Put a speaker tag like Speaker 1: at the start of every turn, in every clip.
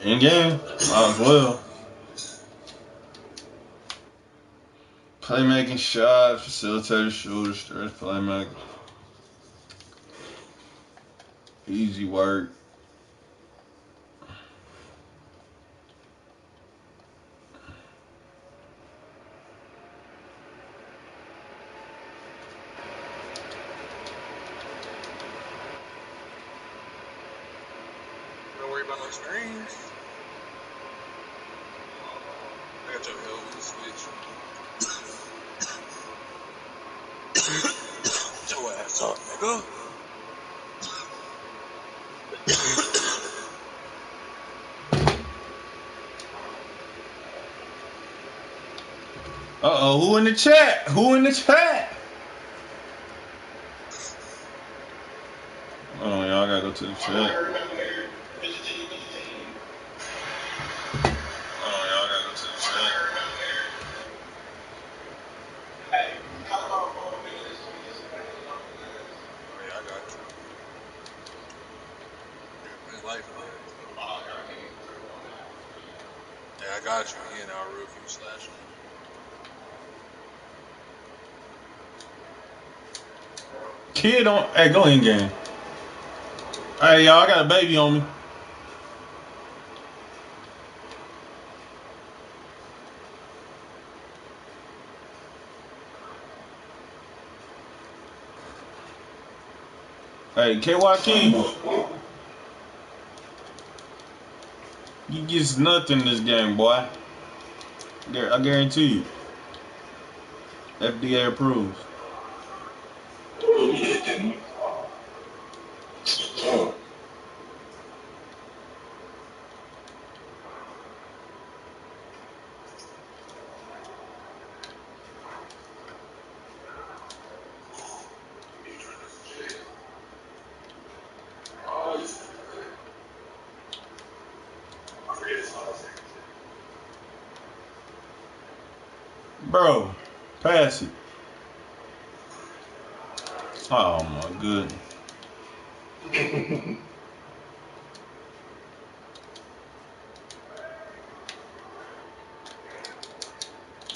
Speaker 1: In game, might as well. Playmaking shot, facilitator, shooter, stretch playmaker. Easy work.
Speaker 2: Don't worry about no screens. I got your LV switch. Get your ass up, nigga.
Speaker 1: Who in the chat? Who in the chat? Oh, y'all gotta go to the chat. Oh, y'all gotta go to the chat.
Speaker 2: Oh yeah, I got you. His life lit. Yeah, I got you. He in our roof. You slashing.
Speaker 1: Kid on. Hey, go in game. Hey, y'all, I got a baby on me. Hey, KY King. You gets nothing this game, boy. I guarantee you. FDA approved. Bro, pass it. Oh my goodness.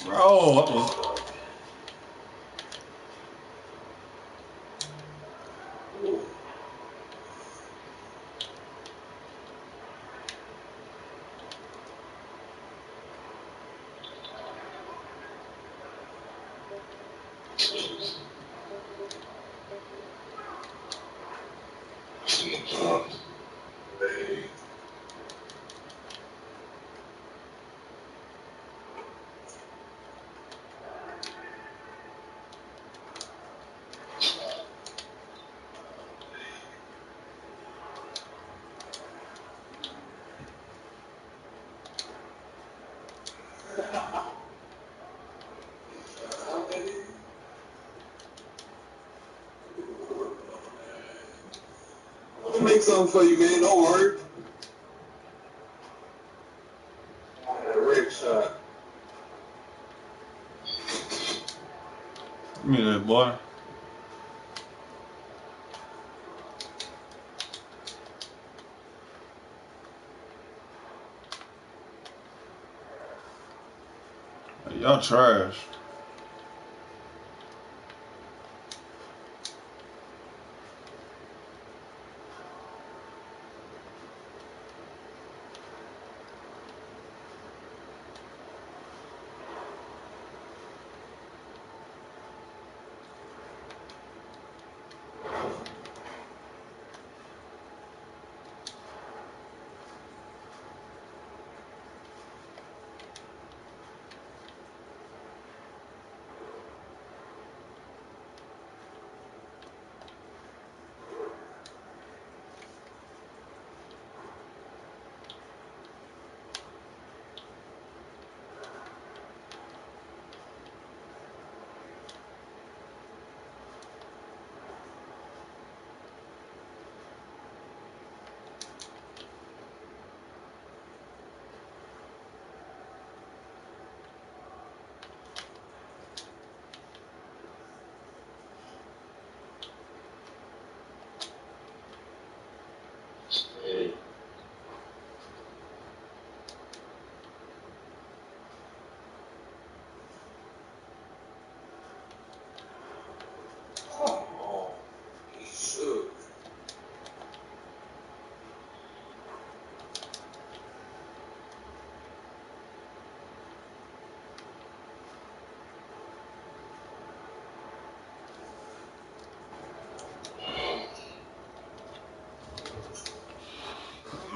Speaker 1: Bro,
Speaker 3: I'll make something for you, man. Don't worry. Red shot.
Speaker 1: give me that boy. Y'all trash.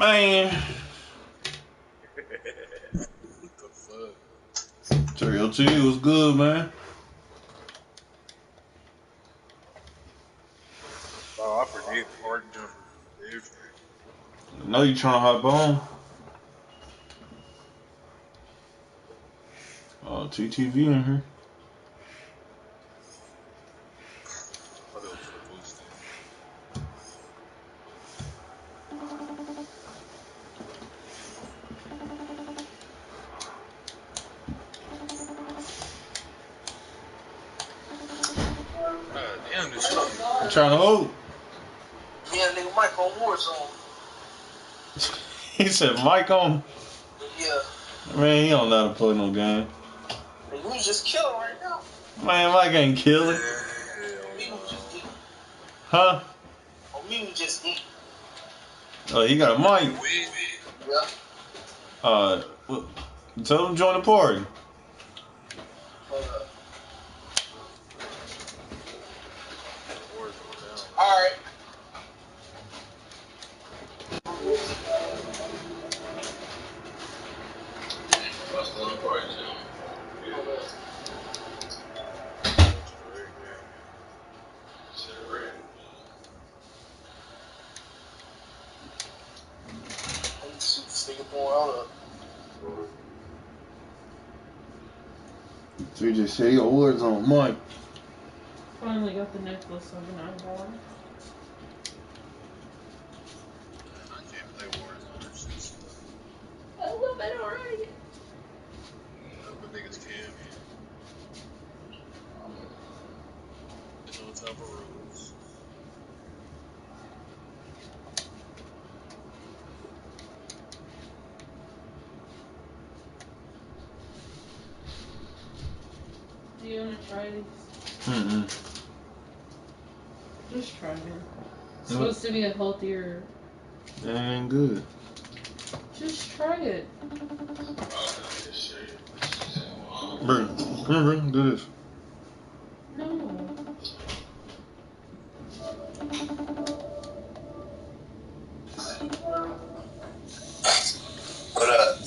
Speaker 1: Man,
Speaker 2: What the fuck?
Speaker 1: Terrio T was good, man.
Speaker 2: Oh, I forget park jumpers is different.
Speaker 1: I know you trying to hop on. Oh, TTV in here.
Speaker 2: I thought it was for the boosting. God damn, this shit.
Speaker 1: You trying to hold?
Speaker 4: Yeah, nigga Mike on Warzone.
Speaker 1: He said, Mike on.
Speaker 4: Yeah.
Speaker 1: Man, he don't know how to play no game.
Speaker 4: Nigga, we just killing right now.
Speaker 1: Man, Mike ain't killing.
Speaker 2: Hell
Speaker 4: Me
Speaker 2: no.
Speaker 4: was just eating.
Speaker 1: Huh?
Speaker 4: On me was just eating.
Speaker 1: Oh, he got a mic.
Speaker 2: You win?
Speaker 4: Yeah.
Speaker 1: Well, tell him to join the party.
Speaker 2: Warzone down.
Speaker 4: Alright.
Speaker 2: Straight game.
Speaker 4: Let me see this nigga doing. Hold up.
Speaker 1: So you just say your words on Mike.
Speaker 5: Finally got the necklace of an eyeball.
Speaker 2: I can't play Warzone. That shit sucks.
Speaker 5: I love it already.
Speaker 2: But niggas can. There's no type of rules.
Speaker 5: Do you want to try these?
Speaker 1: Mm-mm.
Speaker 5: Just try them. It's supposed to be a healthier.
Speaker 1: That ain't good.
Speaker 5: Just try it.
Speaker 1: Bro, come here, bro. Do this.
Speaker 5: No.
Speaker 4: What up?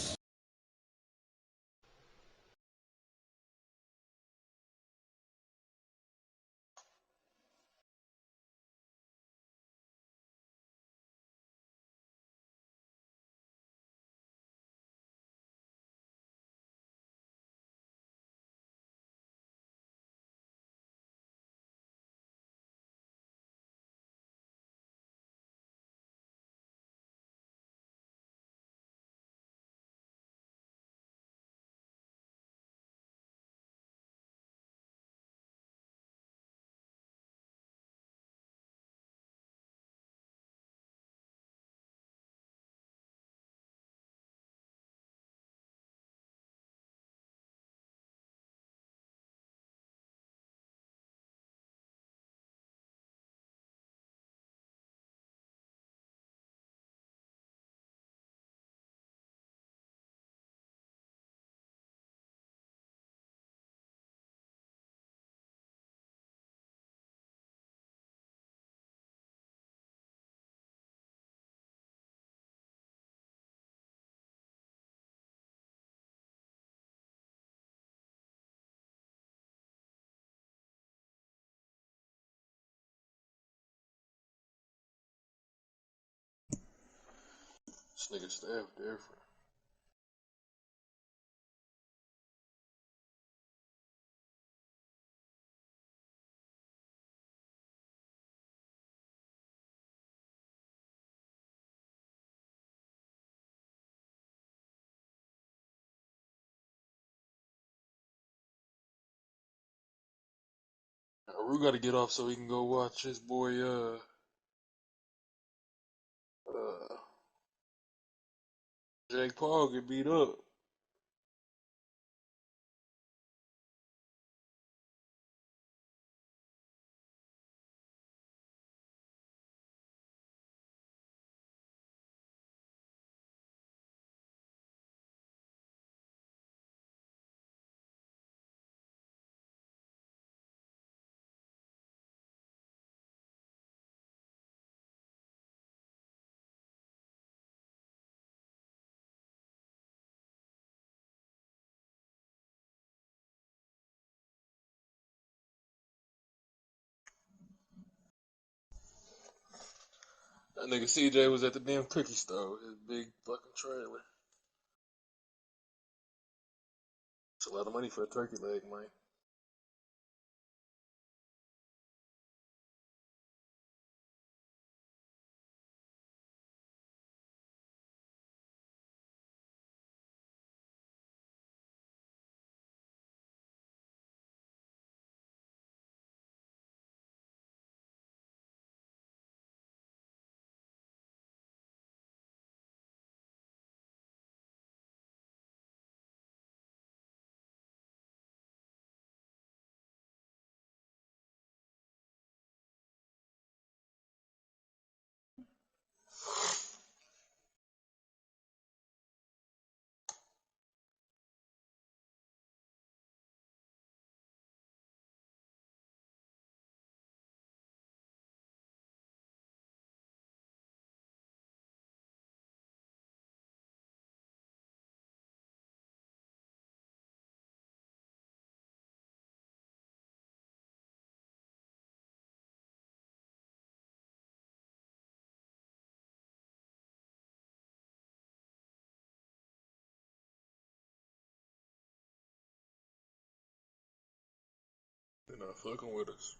Speaker 2: This nigga staff different. Rue got to get off so he can go watch his boy, Jake Paul get beat up.
Speaker 6: That nigga CJ was at the damn cookie store with his big fucking trailer. It's a lot of money for a turkey leg, man. They're not fucking with us.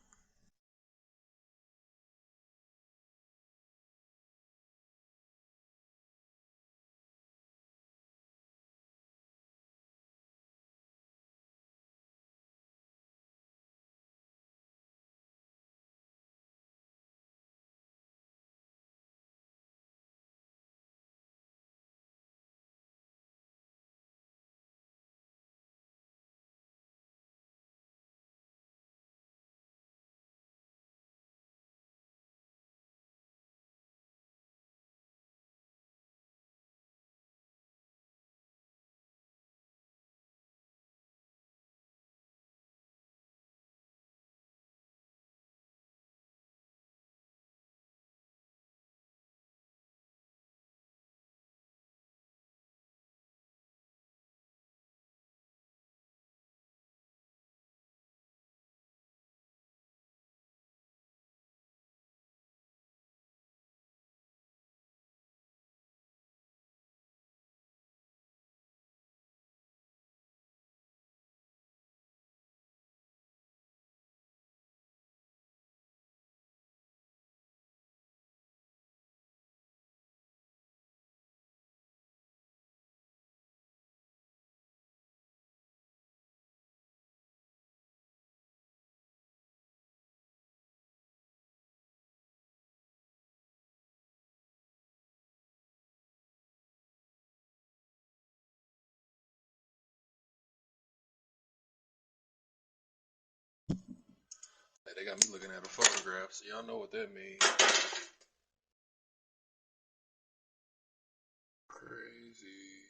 Speaker 6: Hey, they got me looking at a photograph, so y'all know what that means. Crazy.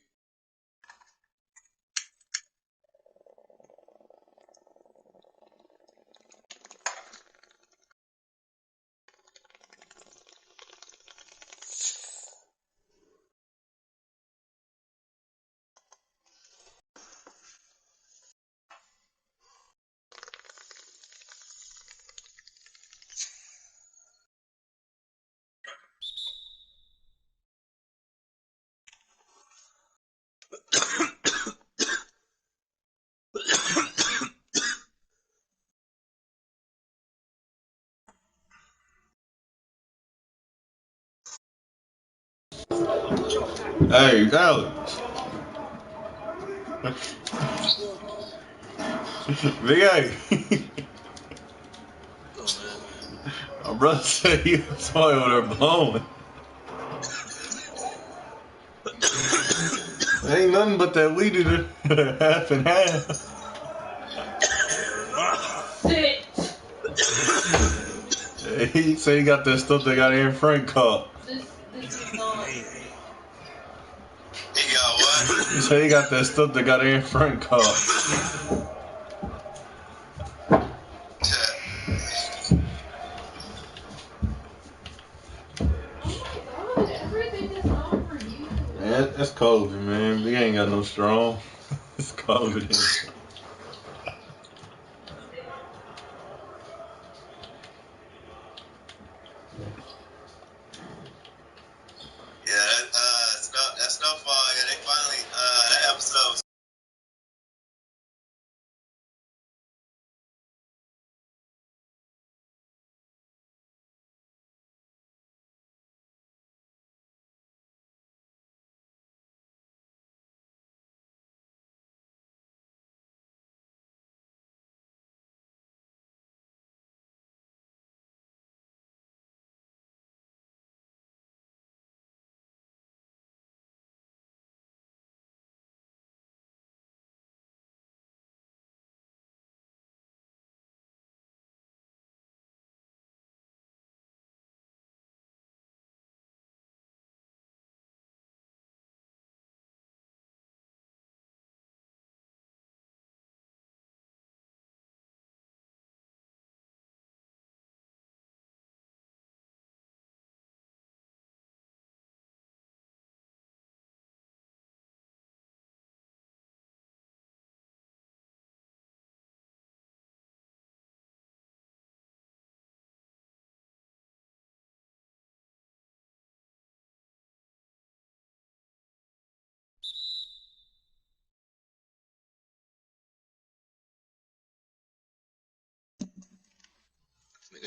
Speaker 1: Hey, Alex. Big A.
Speaker 6: Oh, man.
Speaker 1: My brother said he was somebody over there blowing. Ain't nothing but that weed eater, half and half.
Speaker 5: Sit.
Speaker 1: He said he got that stuff that got Aaron Frank caught.
Speaker 5: This is not.
Speaker 2: He got what?
Speaker 1: He said he got that stuff that got Aaron Frank caught.
Speaker 5: Oh my god, everything is not for you.
Speaker 1: Man, that's COVID, man. We ain't got no strong. It's COVID.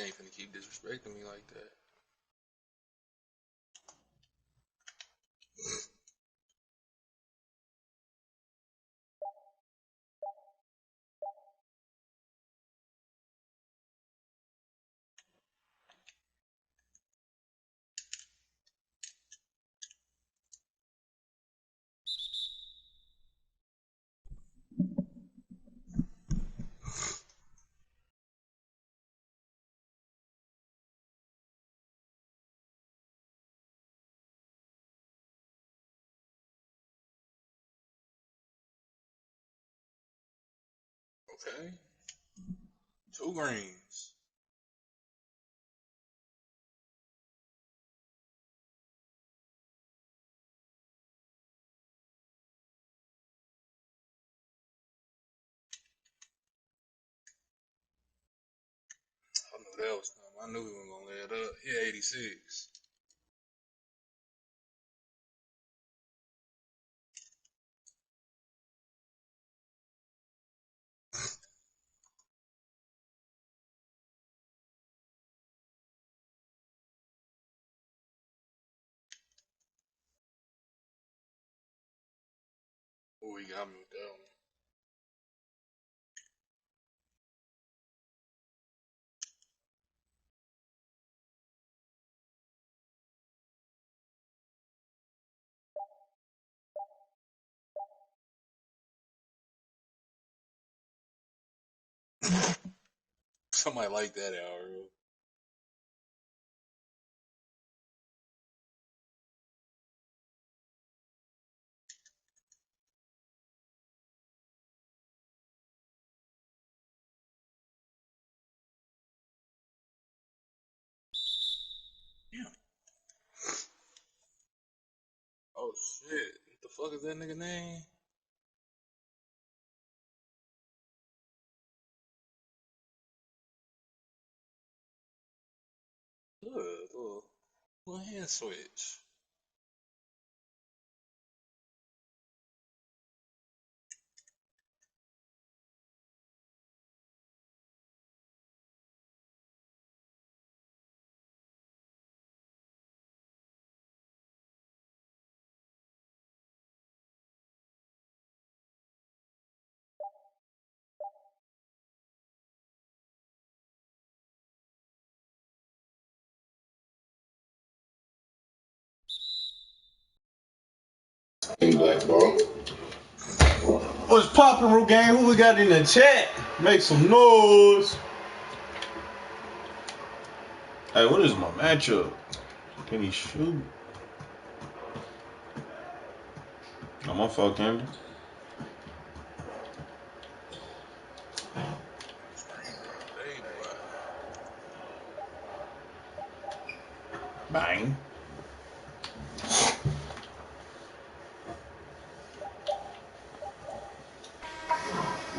Speaker 6: Nigga ain't finna keep disrespecting me like that. Okay. 2 greens. I knew that was coming. I knew he wasn't gonna lay it up. He 86. Oh, he got me with that one. Somebody like that out, real. Yeah. Oh shit. What the fuck is that nigga name? Little hand switch.
Speaker 3: Black ball.
Speaker 1: What's poppin', Root Gang? Who we got in the chat? Make some noise. Hey, what is my matchup? Can he shoot? Oh, my fault, Camden.
Speaker 6: Hey, boy.
Speaker 1: Bang.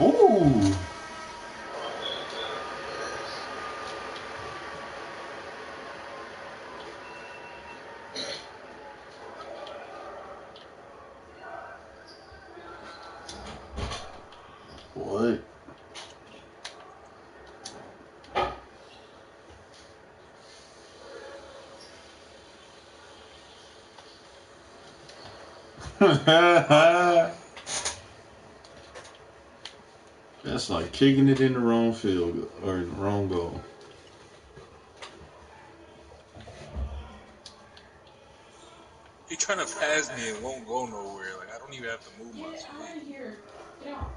Speaker 1: Ooh. What? That's like kicking it in the wrong field or in the wrong goal.
Speaker 6: He trying to pass me and won't go nowhere. Like I don't even have to move my
Speaker 5: Get out
Speaker 6: speed.
Speaker 5: of here. Get out.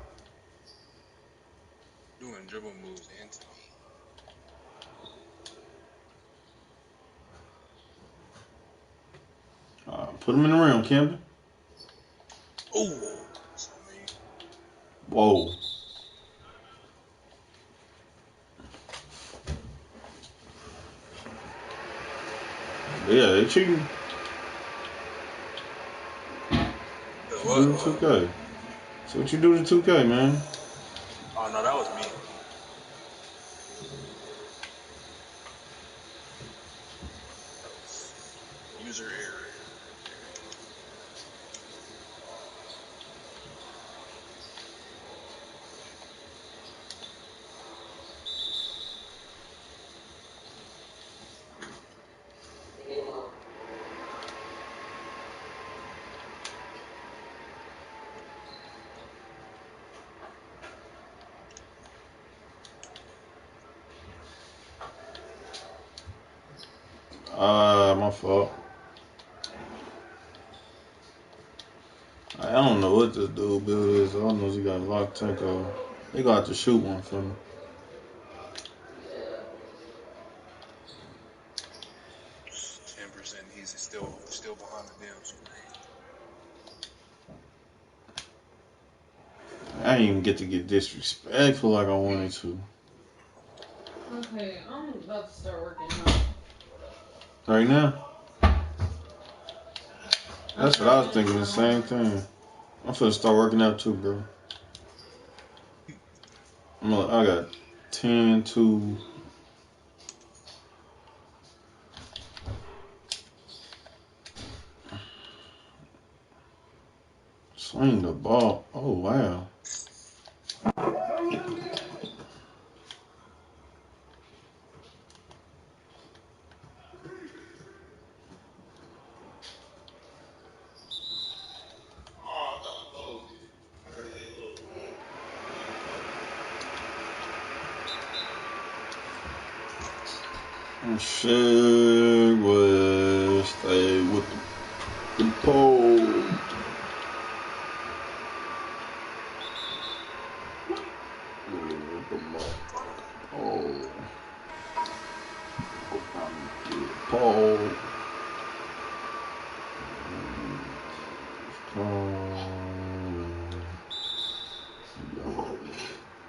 Speaker 6: Doing dribble moves into me.
Speaker 1: Put him in the rim, Camden.
Speaker 6: Oh, that's on me.
Speaker 1: Whoa. Yeah, they cheating.
Speaker 6: What?
Speaker 1: Do to 2K. So what you do to 2K, man?
Speaker 6: Oh no, that was me. That was user error.
Speaker 1: My fault. I don't know what this dude build is. All I know is he got a lock tank over. They gonna have to shoot one for me.
Speaker 6: 10%. He's still behind the damn screen.
Speaker 1: I didn't even get to get disrespectful like I wanted to.
Speaker 5: Okay, I'm about to start working out.
Speaker 1: Right now? That's what I was thinking, the same thing. I'm finna start working out too, bro. I got 10 to... Swing the ball. Oh, wow. Shit, will stay with the pole. Pole.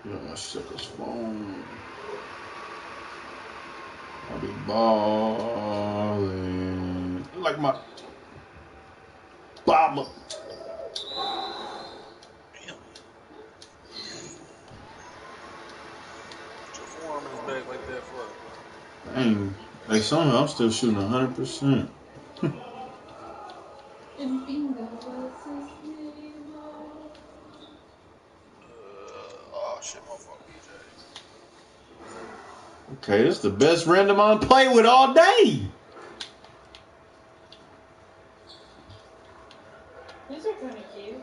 Speaker 1: Yeah, sucker's phone. I be ballin'. Like my Baba.
Speaker 6: Damn. Put your forearm in his back like that for.
Speaker 1: Dang. Like somehow I'm still shooting 100%.
Speaker 5: And bingo was his name.
Speaker 6: Oh shit, my fault, BJ.
Speaker 1: Okay, this is the best random I'm play with all day.
Speaker 5: These are kind of cute.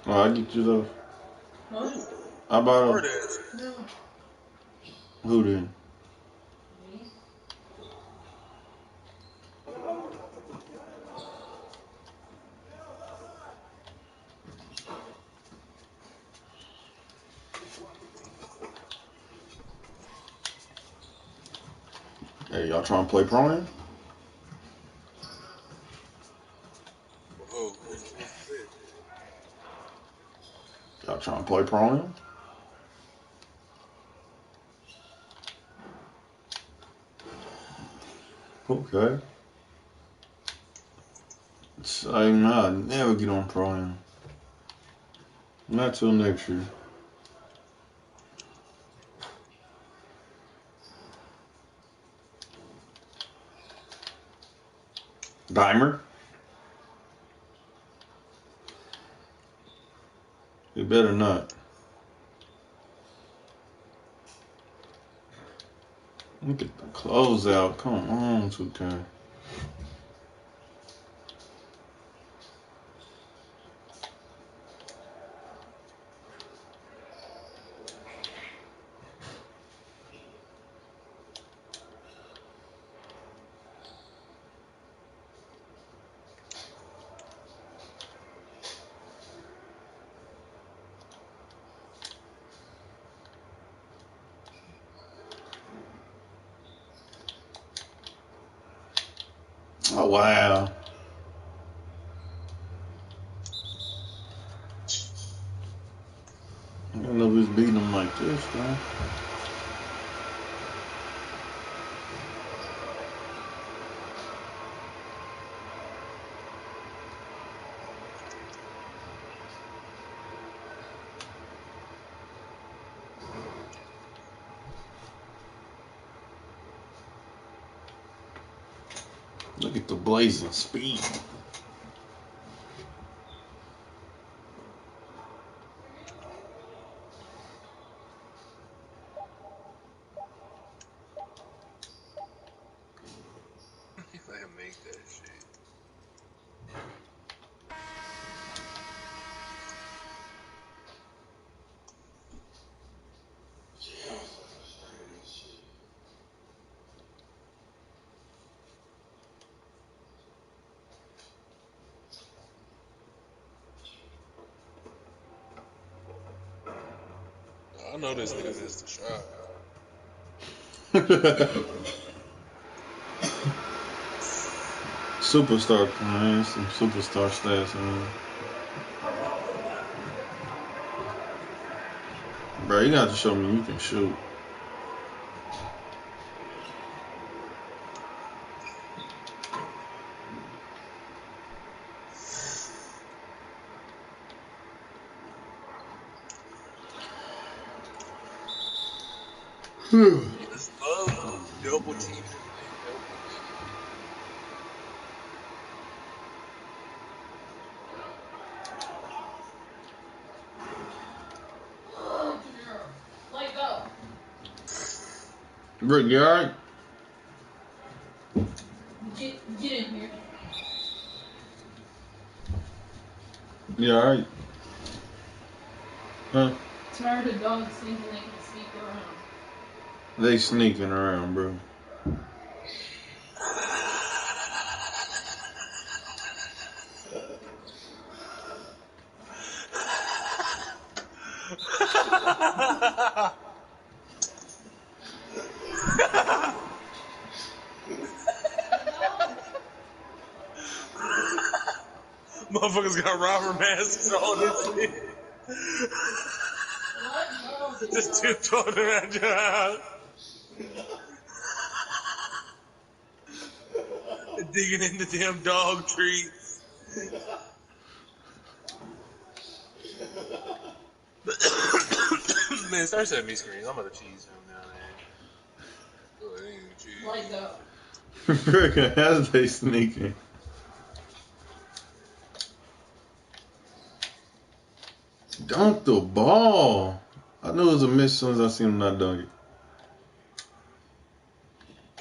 Speaker 1: Oh, I get you those.
Speaker 5: What?
Speaker 1: How about
Speaker 6: Hard ass.
Speaker 5: No.
Speaker 1: who then?
Speaker 5: Me?
Speaker 1: Hey, y'all trying to play pro?
Speaker 6: Oh, who's the fit?
Speaker 1: Y'all trying to play pro? Okay. So, nah, I never get on pro. Not till next year. Dimer? You better not. Look at the closeout. Come on, 2K. Oh, wow. I don't know if he's beating him like this, though. Look at the blazing speed.
Speaker 6: Let him make that shit. I know this nigga missed the shot.
Speaker 1: Superstar, man. Some superstar stats, man. Bro, you got to show me you can shoot.
Speaker 6: You just love double teaming and helping
Speaker 5: Let go.
Speaker 1: Rick, you alright?
Speaker 5: Get in here.
Speaker 1: You alright? Huh?
Speaker 5: Tired of dogs thinking they can sneak around.
Speaker 1: They sneaking around, bro.
Speaker 6: Motherfuckers got robber masks on this shit. Just tiptoeing around your house. Digging in the damn dog treats. Man, start sending me screens. I'm about to cheese him down there. Oh, it ain't even cheese.
Speaker 5: Let go.
Speaker 1: Rick, how's they sneaking? Dunk the ball. I knew it was a miss as soon as I seen him not dunk it.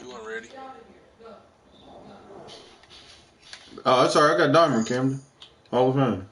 Speaker 6: You weren't ready?
Speaker 1: Oh, that's alright. I got Diamond, Camden. Hall of Fame.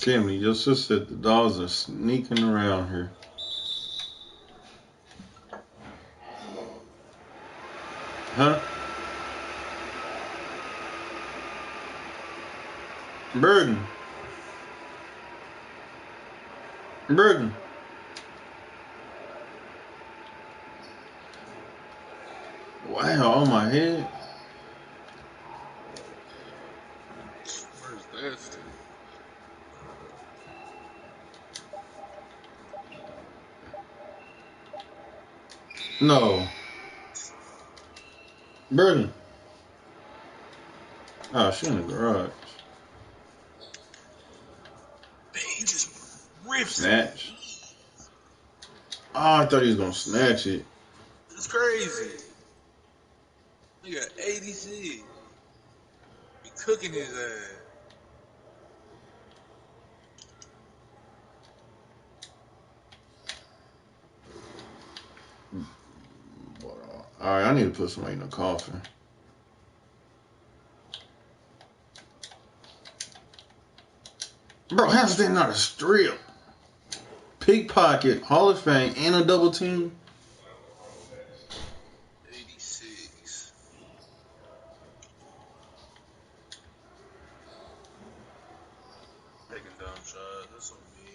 Speaker 1: Camden, your sister said the dogs are sneaking around here. Huh? Burden. Burden. Wow, on my head.
Speaker 6: Where's that still?
Speaker 1: No. Burden. Oh, she in the garage.
Speaker 6: Man, he just rips
Speaker 1: Snatch. Oh, I thought he was gonna snatch it.
Speaker 6: It's crazy. He got 86. He cooking his ass.
Speaker 1: Alright, I need to put somebody in the coffin. Bro, how's that not a strip? Pickpocket, Hall of Fame, and a double team.
Speaker 6: 86. Taking dumb shots. That's on me.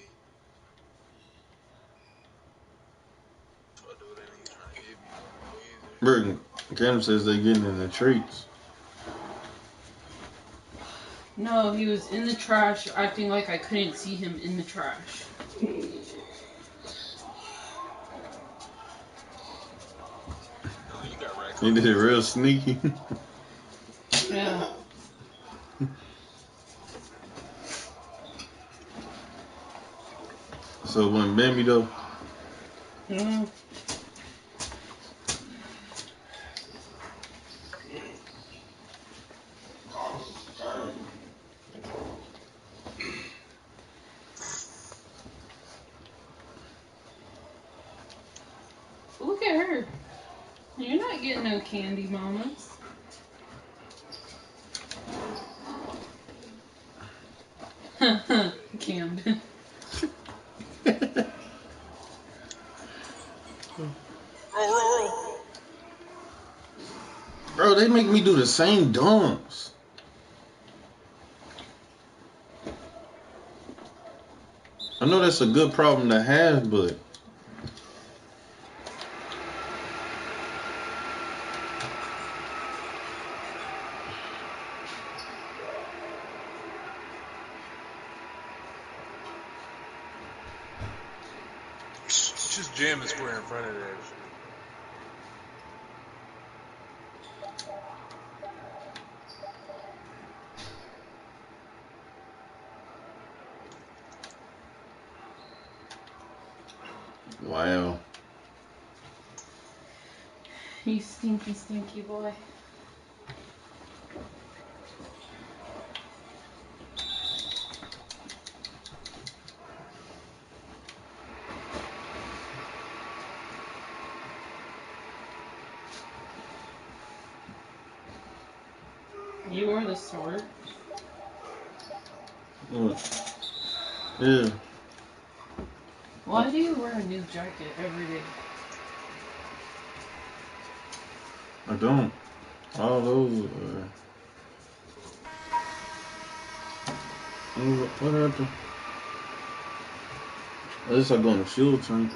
Speaker 6: So I do it, and he's trying to hit me. No either.
Speaker 1: Burton, Cam says they're getting in the treats.
Speaker 5: No, he was in the trash acting like I couldn't see him in the trash.
Speaker 1: He did it real sneaky.
Speaker 5: Yeah.
Speaker 1: So when Bambi though.
Speaker 5: Yeah. Look at her. You're not getting no candy, mamas. Camden.
Speaker 6: Roll.
Speaker 1: Bro, they make me do the same dunks. I know that's a good problem to have, but
Speaker 6: Just jam the square in front of that shit.
Speaker 1: wow.
Speaker 5: You stinky, stinky boy. You are the sword.
Speaker 1: What? Yeah.
Speaker 5: Why do you wear a new jacket every day?
Speaker 1: I don't. All those. What happened? At least I go on the fuel tank.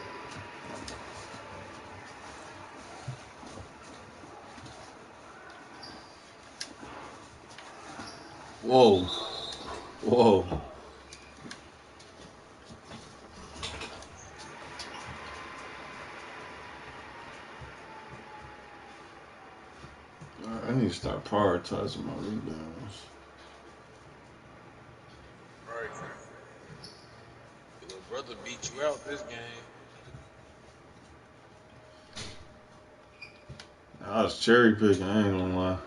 Speaker 1: Whoa. Whoa. I need to start prioritizing my rebounds.
Speaker 6: Right. Your little brother beat you out this game.
Speaker 1: I was cherry picking, I ain't gonna lie.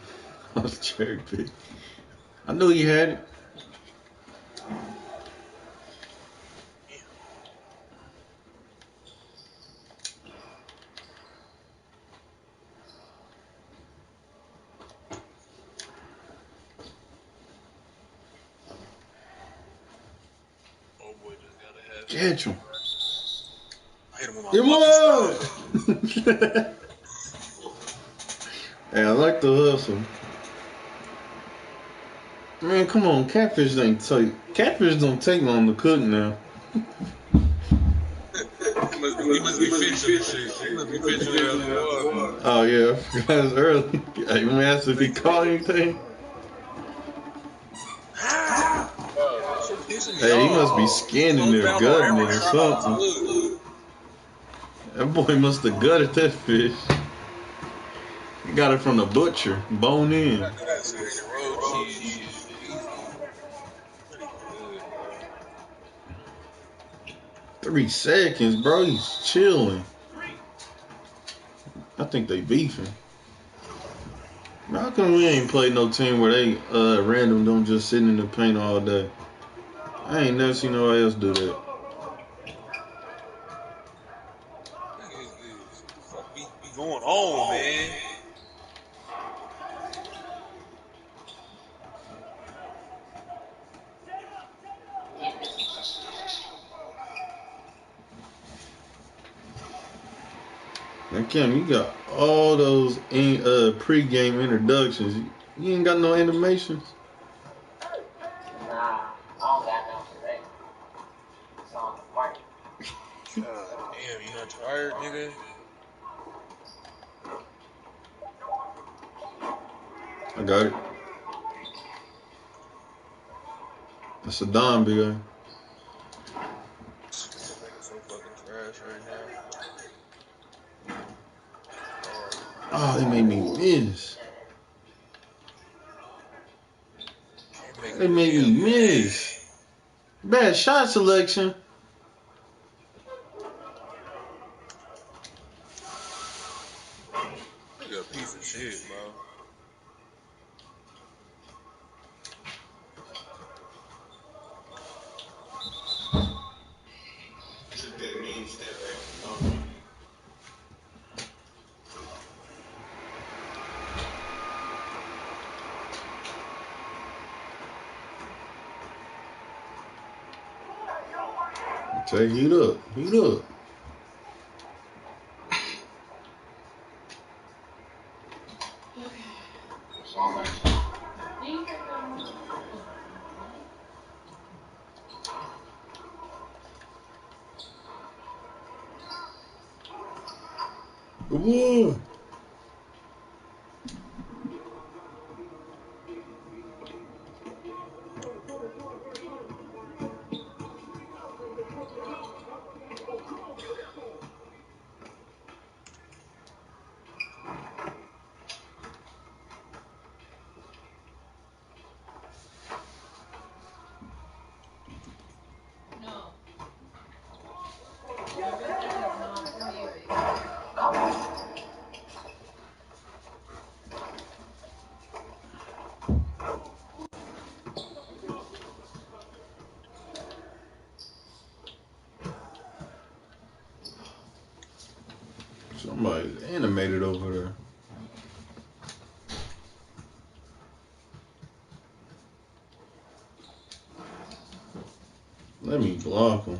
Speaker 1: I was cherry picking. I knew he had it.
Speaker 6: Oh boy, just gotta have it.
Speaker 1: Catch him.
Speaker 6: I hit him with my
Speaker 1: Get
Speaker 6: muffin style.
Speaker 1: him! Hey, I like the hustle. Man, come on, catfish don't take long to cook now.
Speaker 6: He must be fishing shit. He must be fishing early water.
Speaker 1: Oh yeah, I forgot it's early. Hey, you asked if he caught anything.
Speaker 6: Oh, that shit pissing me
Speaker 1: Hey, he must be
Speaker 6: off.
Speaker 1: scanning
Speaker 6: Slow
Speaker 1: there,
Speaker 6: down on
Speaker 1: gutting
Speaker 6: every
Speaker 1: it or
Speaker 6: shot.
Speaker 1: something.
Speaker 6: Look.
Speaker 1: That boy must have gutted that fish. He got it from the butcher, bone in.
Speaker 6: That's the road cheese shit. Easy. Pretty good, bro.
Speaker 1: 3 seconds, bro. He's chilling. I think they beefing. How come we ain't played no team where they random don't just sit in the paint all day? I ain't never seen nobody else do that.
Speaker 6: Fuck be going on, man.
Speaker 1: Now, Kim, you got all those pre-game introductions. You ain't got no animations?
Speaker 7: Nah, I don't got no today. It's on the market.
Speaker 6: God damn, you not tired, nigga?
Speaker 1: I got it. That's a dime, big guy.
Speaker 6: This nigga so fucking trash right now.
Speaker 1: Oh, they made me miss.
Speaker 6: Can't make
Speaker 1: They
Speaker 6: a
Speaker 1: made me
Speaker 6: damn
Speaker 1: miss. Bad shot selection.
Speaker 6: nigga a piece of shit, bro.
Speaker 1: Say heat up. Heat up.
Speaker 2: It's on there.
Speaker 1: Whoa.
Speaker 5: No. Everything is not for you, baby.
Speaker 1: Somebody's animated over there. Let me block him.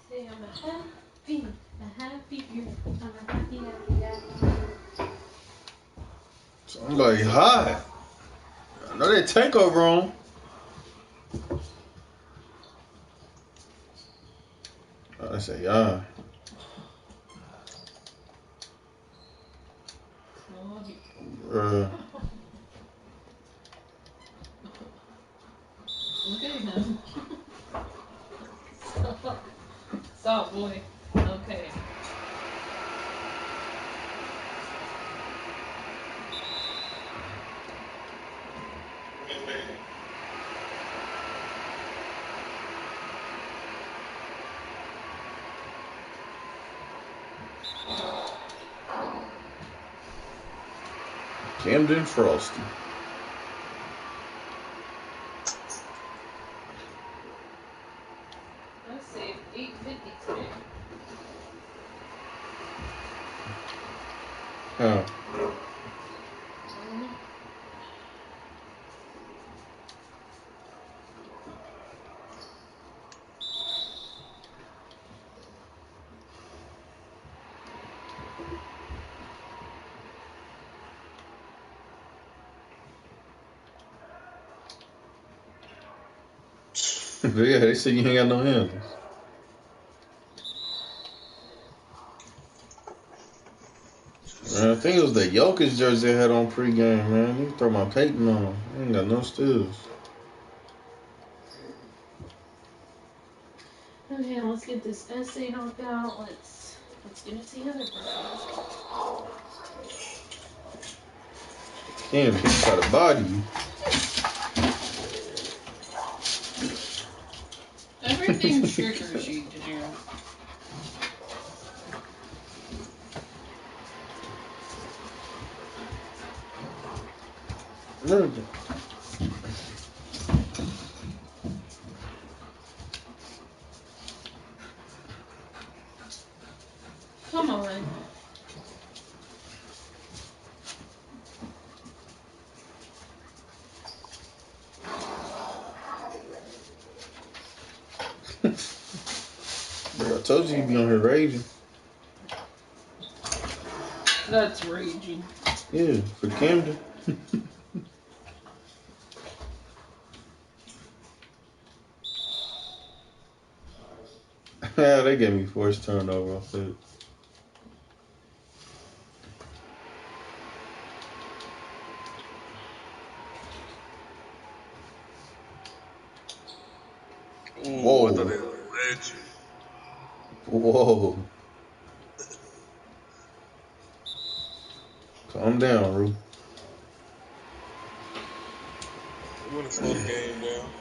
Speaker 5: Say I'm a happy girl. I'm a happy, happy, happy.
Speaker 1: Somebody hot. I know that takeover on. I say, yeah.
Speaker 5: Oh, he-
Speaker 1: Bruh.
Speaker 5: Look at him. Stop. Stop, boy. Okay.
Speaker 1: Camden Frosty.
Speaker 5: I saved 850 today.
Speaker 1: Huh. Yeah, they said you ain't got no handles. Man, I think it was the Jokic jersey I had on pregame, man. You throw my Peyton on. I ain't got no steals.
Speaker 5: Okay, let's get this essay knocked out. Let's get it together, bro.
Speaker 1: Damn, he try to body you.
Speaker 5: Everything triggers you, Daenerys.
Speaker 1: Look.
Speaker 5: Come on.
Speaker 1: Bro, I told you he'd be on here raging.
Speaker 5: That's raging.
Speaker 1: Yeah, for Camden. Yeah, they gave me forced turnover off it.
Speaker 6: Ooh, I thought
Speaker 1: Whoa.
Speaker 6: they led you.
Speaker 1: Whoa. Calm down, Rue.
Speaker 6: You want to slow the game down?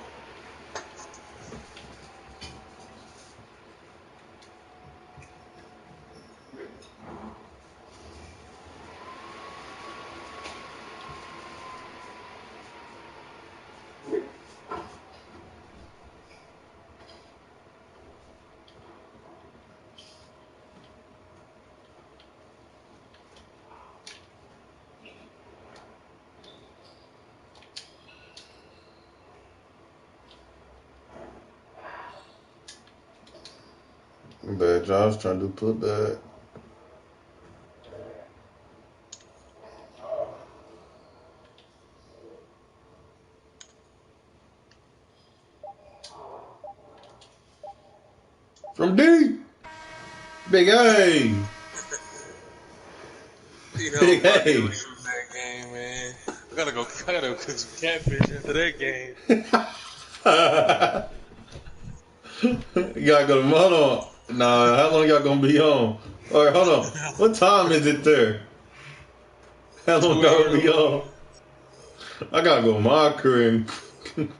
Speaker 1: Bad Josh trying to put that. From D. Big A.
Speaker 6: You know,
Speaker 1: Big
Speaker 6: my dude
Speaker 1: A.
Speaker 6: was shooting that game, man. I gotta go cook some catfish after that game.
Speaker 1: You gotta go to hold on. Nah, how long y'all gonna be on? Alright, hold on. What time is it there? How long y'all gonna be on? I gotta go to my crib and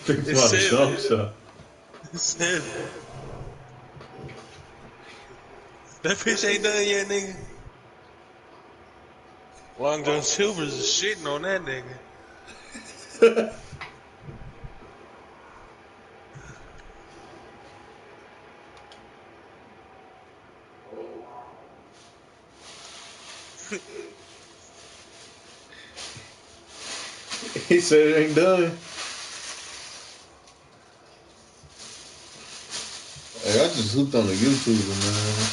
Speaker 1: fix
Speaker 6: It's
Speaker 1: my jump
Speaker 6: 7.
Speaker 1: shot.
Speaker 6: It's 7. That fish ain't done yet, nigga. Long John Silver's is shitting on that nigga.
Speaker 1: He said it ain't done. Hey, I just hooked on the YouTuber, man.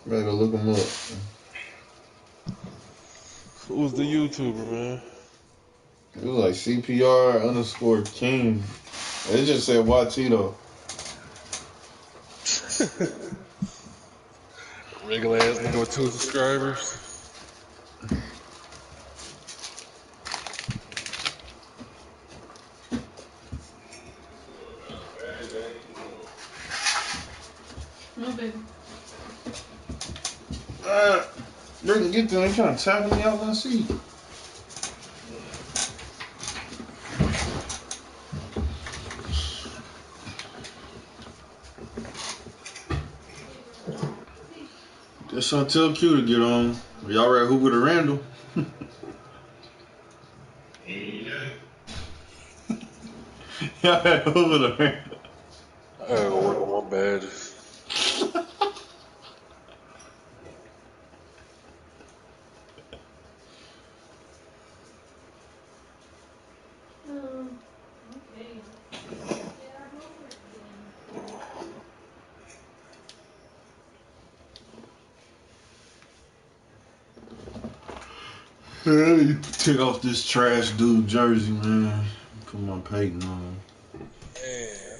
Speaker 1: Gotta go look him up.
Speaker 6: Who's the YouTuber, man?
Speaker 1: It was like CPR_King. It just said Watito.
Speaker 6: Regular ass nigga with 2 subscribers.
Speaker 5: No, baby.
Speaker 1: Bring get them. They trying to tackle me out my seat. That's on tell Q to get on. Y'all ready Hoover to Randall? Y'all ready Hoover to Randall?
Speaker 6: I gotta go work on my badges.
Speaker 5: Okay.
Speaker 1: Hey, take off this trash dude jersey, man. Put my Peyton on.
Speaker 6: Man, I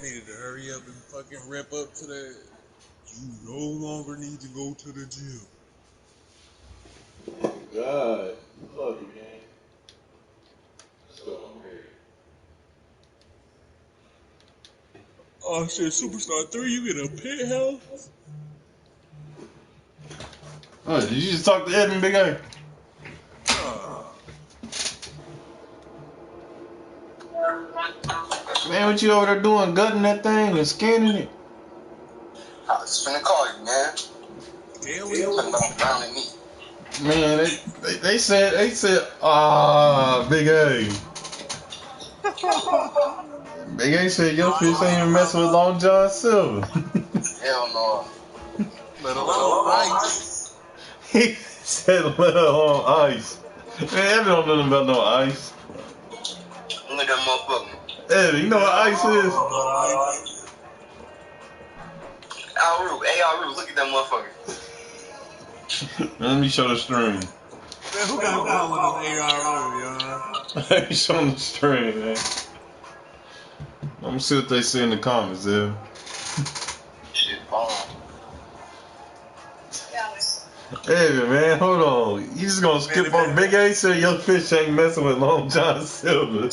Speaker 6: needed to hurry up and fucking rep up to that. You no longer need to go to the gym.
Speaker 1: God, love you, man.
Speaker 6: Oh shit, Superstar 3, you get a penthouse?
Speaker 1: Oh, did you just talk to Evan, Big A? Man, what you over there doing? Gutting that thing and scanning it?
Speaker 4: I was finna call you, man.
Speaker 6: Damn,
Speaker 4: Talking about drowning me.
Speaker 1: Man, they said, Big A. Big A said your fish ain't even messing with Long John Silver.
Speaker 4: Hell no.
Speaker 6: let alone ice.
Speaker 1: He said let alone ice. Man, Evan don't know nothing about no ice.
Speaker 4: Look at that motherfucker.
Speaker 1: Evan, you know what ice is?
Speaker 4: Alru, hey Alru, look at that motherfucker.
Speaker 1: Let me show the stream.
Speaker 6: Man, who got calling on ARO, y'all?
Speaker 1: Let me show them the stream, man. I'm gonna see what they say in the comments, Evan.
Speaker 4: Shit, bomb.
Speaker 1: Evan, man, hold on. You just gonna skip on Big A said your fish ain't messing with Long John Silver.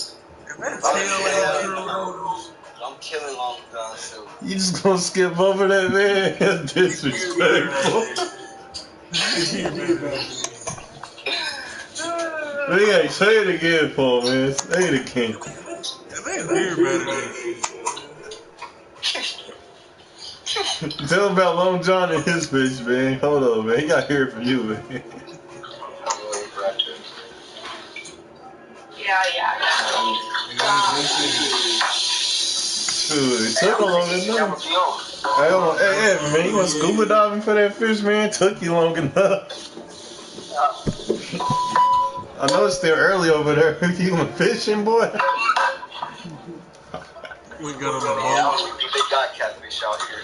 Speaker 4: I'm killing Long John Silver.
Speaker 1: You just gonna skip over that, man? That's disrespectful. Big A, say it again for him, man. Say it again. Tell him about Long John and his fish, man. Hold on, man. He got to hear it from you, man.
Speaker 7: Yeah.
Speaker 1: Dude, it took him long enough. Hey, hold on. Hey, man, you went scuba diving for that fish, man? Took you long enough. I know it's still early over there. You went fishing, boy?
Speaker 6: We got on the
Speaker 4: Yeah, I don't think they got catfish out here.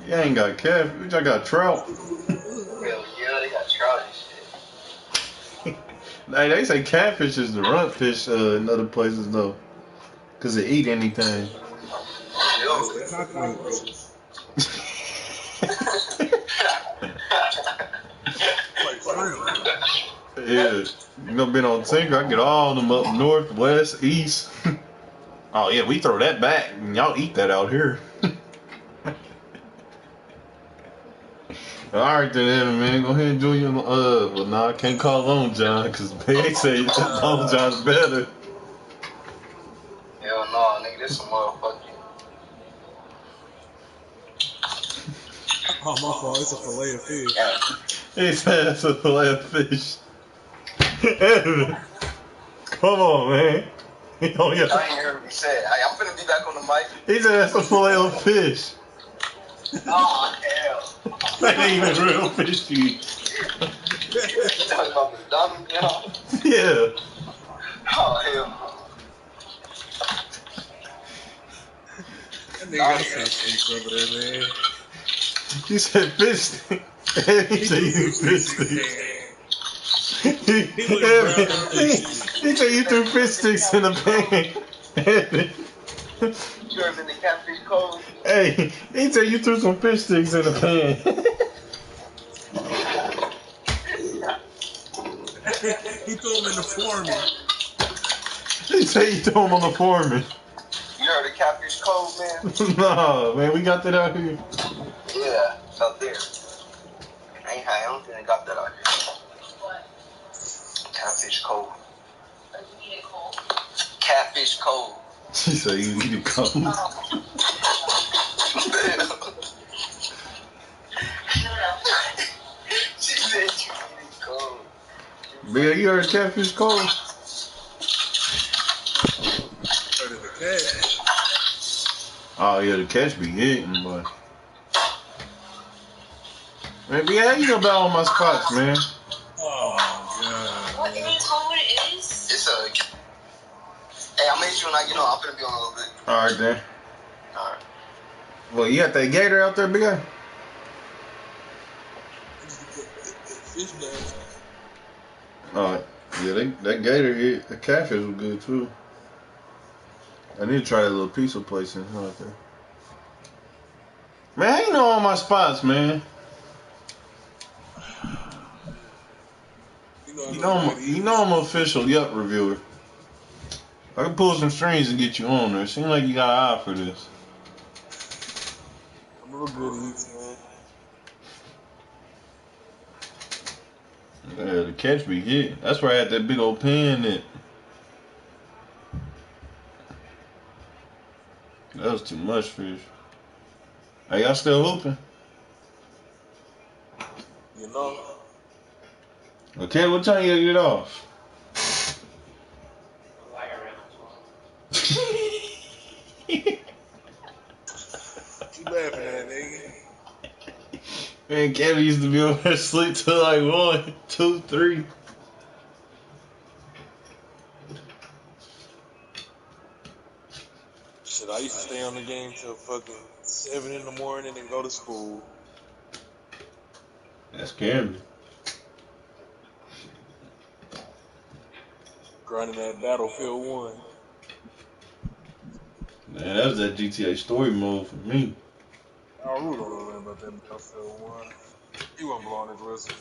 Speaker 1: You ain't got catfish. I got trout.
Speaker 4: Hell yeah, they got trout and shit.
Speaker 1: Hey, they say catfish is the runt fish in other places though, cause they eat anything.
Speaker 6: That's the cockroach. Like shrimp.
Speaker 1: Yeah, you know, been on Tinker. I get all them up north, west, east. Oh yeah, we throw that back. Y'all eat that out here. All right then, man. Go ahead and enjoy your well, nah, I can't call Long John because they say Long John's better.
Speaker 4: Hell no, nigga, this some motherfucking.
Speaker 6: Oh, my fault. It's a fillet of fish.
Speaker 1: He said it's a fillet of fish. Evan, come on, man. Oh, yeah.
Speaker 4: I ain't heard what he said. Hey, I'm finna be back on the mic.
Speaker 1: He said that's a fillet of fish.
Speaker 4: Oh, hell.
Speaker 1: That ain't even real fish you eat.
Speaker 4: Talking about McDonald's, you know?
Speaker 1: Yeah.
Speaker 4: Oh, hell.
Speaker 6: That nigga got fish sticks over there, man.
Speaker 1: He said fish stick. He said you fish stick. He said you threw fish sticks in the pan.
Speaker 4: You ever been to Catfish Cove?
Speaker 1: Hey, he said you threw some fish sticks in the pan.
Speaker 6: He threw them in the foreman.
Speaker 1: He said you threw them on the foreman.
Speaker 4: You heard of Catfish Cove, man?
Speaker 1: Nah, man, we got that out here.
Speaker 4: Yeah, it's out there. I don't think they got that out here. Catfish Cove. Catfish Cove.
Speaker 1: She said you need to come.
Speaker 4: She said you need to go.
Speaker 1: Man, you heard Catfish Cove?
Speaker 6: Heard of the cat.
Speaker 1: Oh yeah, the catch be hitting, boy. Man, yeah, you know about all my spots, man.
Speaker 6: Oh, my God.
Speaker 8: What? You want to tell me what it is?
Speaker 4: It's a. Hey, I'll make sure when I get on. I'm finna be on a little bit.
Speaker 1: All right, then.
Speaker 4: Alright.
Speaker 1: Well, you got that gator out there, big guy?
Speaker 6: Fish bags.
Speaker 1: All right. Yeah, that gator hit. The catfish was good too. I need to try that little pizza place in out there. Man, I know all my spots, man. You know I'm an official Yup reviewer. I can pull some strings and get you on there. Seems like you got an eye for this.
Speaker 6: I'm real good at eating, man.
Speaker 1: Yeah, the catch be hit. That's where I had that big old pan that. That was too much fish. Hey, y'all still hooping?
Speaker 6: You know?
Speaker 1: Okay, what time you get off?
Speaker 7: Like around 12.
Speaker 6: You laughing at, nigga?
Speaker 1: Man, Kevin used to be over there sleep till like 1, 2, 3.
Speaker 6: Shit, I used to stay on the game till fucking 7 in the morning and go to school.
Speaker 1: That's Kevin.
Speaker 6: Grinding that Battlefield 1.
Speaker 1: Man, that was that GTA story mode for me.
Speaker 6: I really don't know about that Battlefield 1. He wasn't blowing his whistle.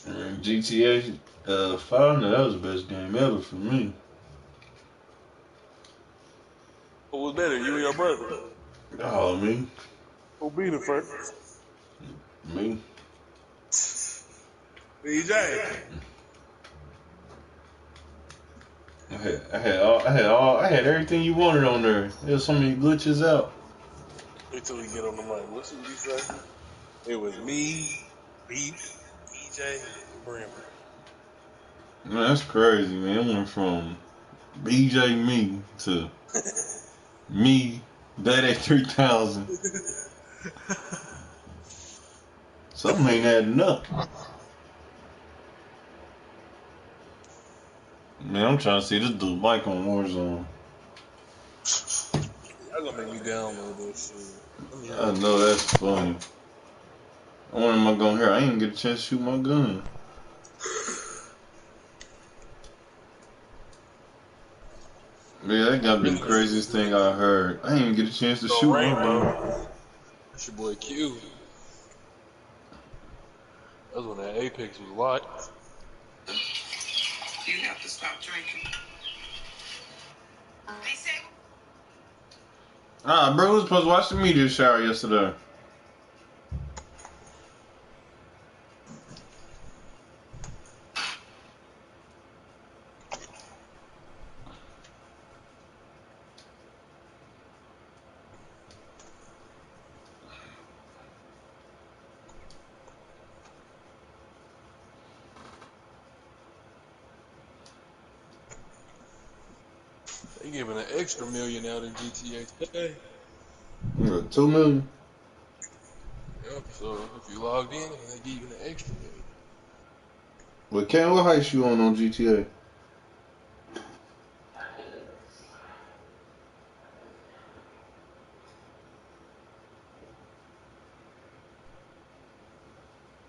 Speaker 1: Man, GTA 5, that was the best game ever for me.
Speaker 6: Who was better, you or your brother?
Speaker 1: Oh, me.
Speaker 6: Who beat him first?
Speaker 1: Me.
Speaker 6: BJ.
Speaker 1: I had everything you wanted on there. There's so many glitches out.
Speaker 6: Wait till we get on the mic. What should we say? It was me, Beef, BJ, and Brim.
Speaker 1: Man, that's crazy, man. It went from BJ me to me, that at 3000. Something ain't adding up. Man, I'm trying to see this dude Mike on Warzone.
Speaker 6: Y'all gonna make me download that shit.
Speaker 1: I know that's funny. I wanted my gun here. I ain't get a chance to shoot my gun. Yeah, that gotta be the craziest thing I heard. I didn't even get a chance to shoot my gun.
Speaker 6: It's your boy Q. That was when that Apex was light.
Speaker 8: You have to stop drinking. They say
Speaker 1: Ah, bro, we was supposed to watch the meteor shower yesterday.
Speaker 6: They giving an extra $1 million out in GTA today.
Speaker 1: 2 million.
Speaker 6: Yep, so if you logged in, they give you an extra $1 million.
Speaker 1: Well, Ken, what heist you on GTA?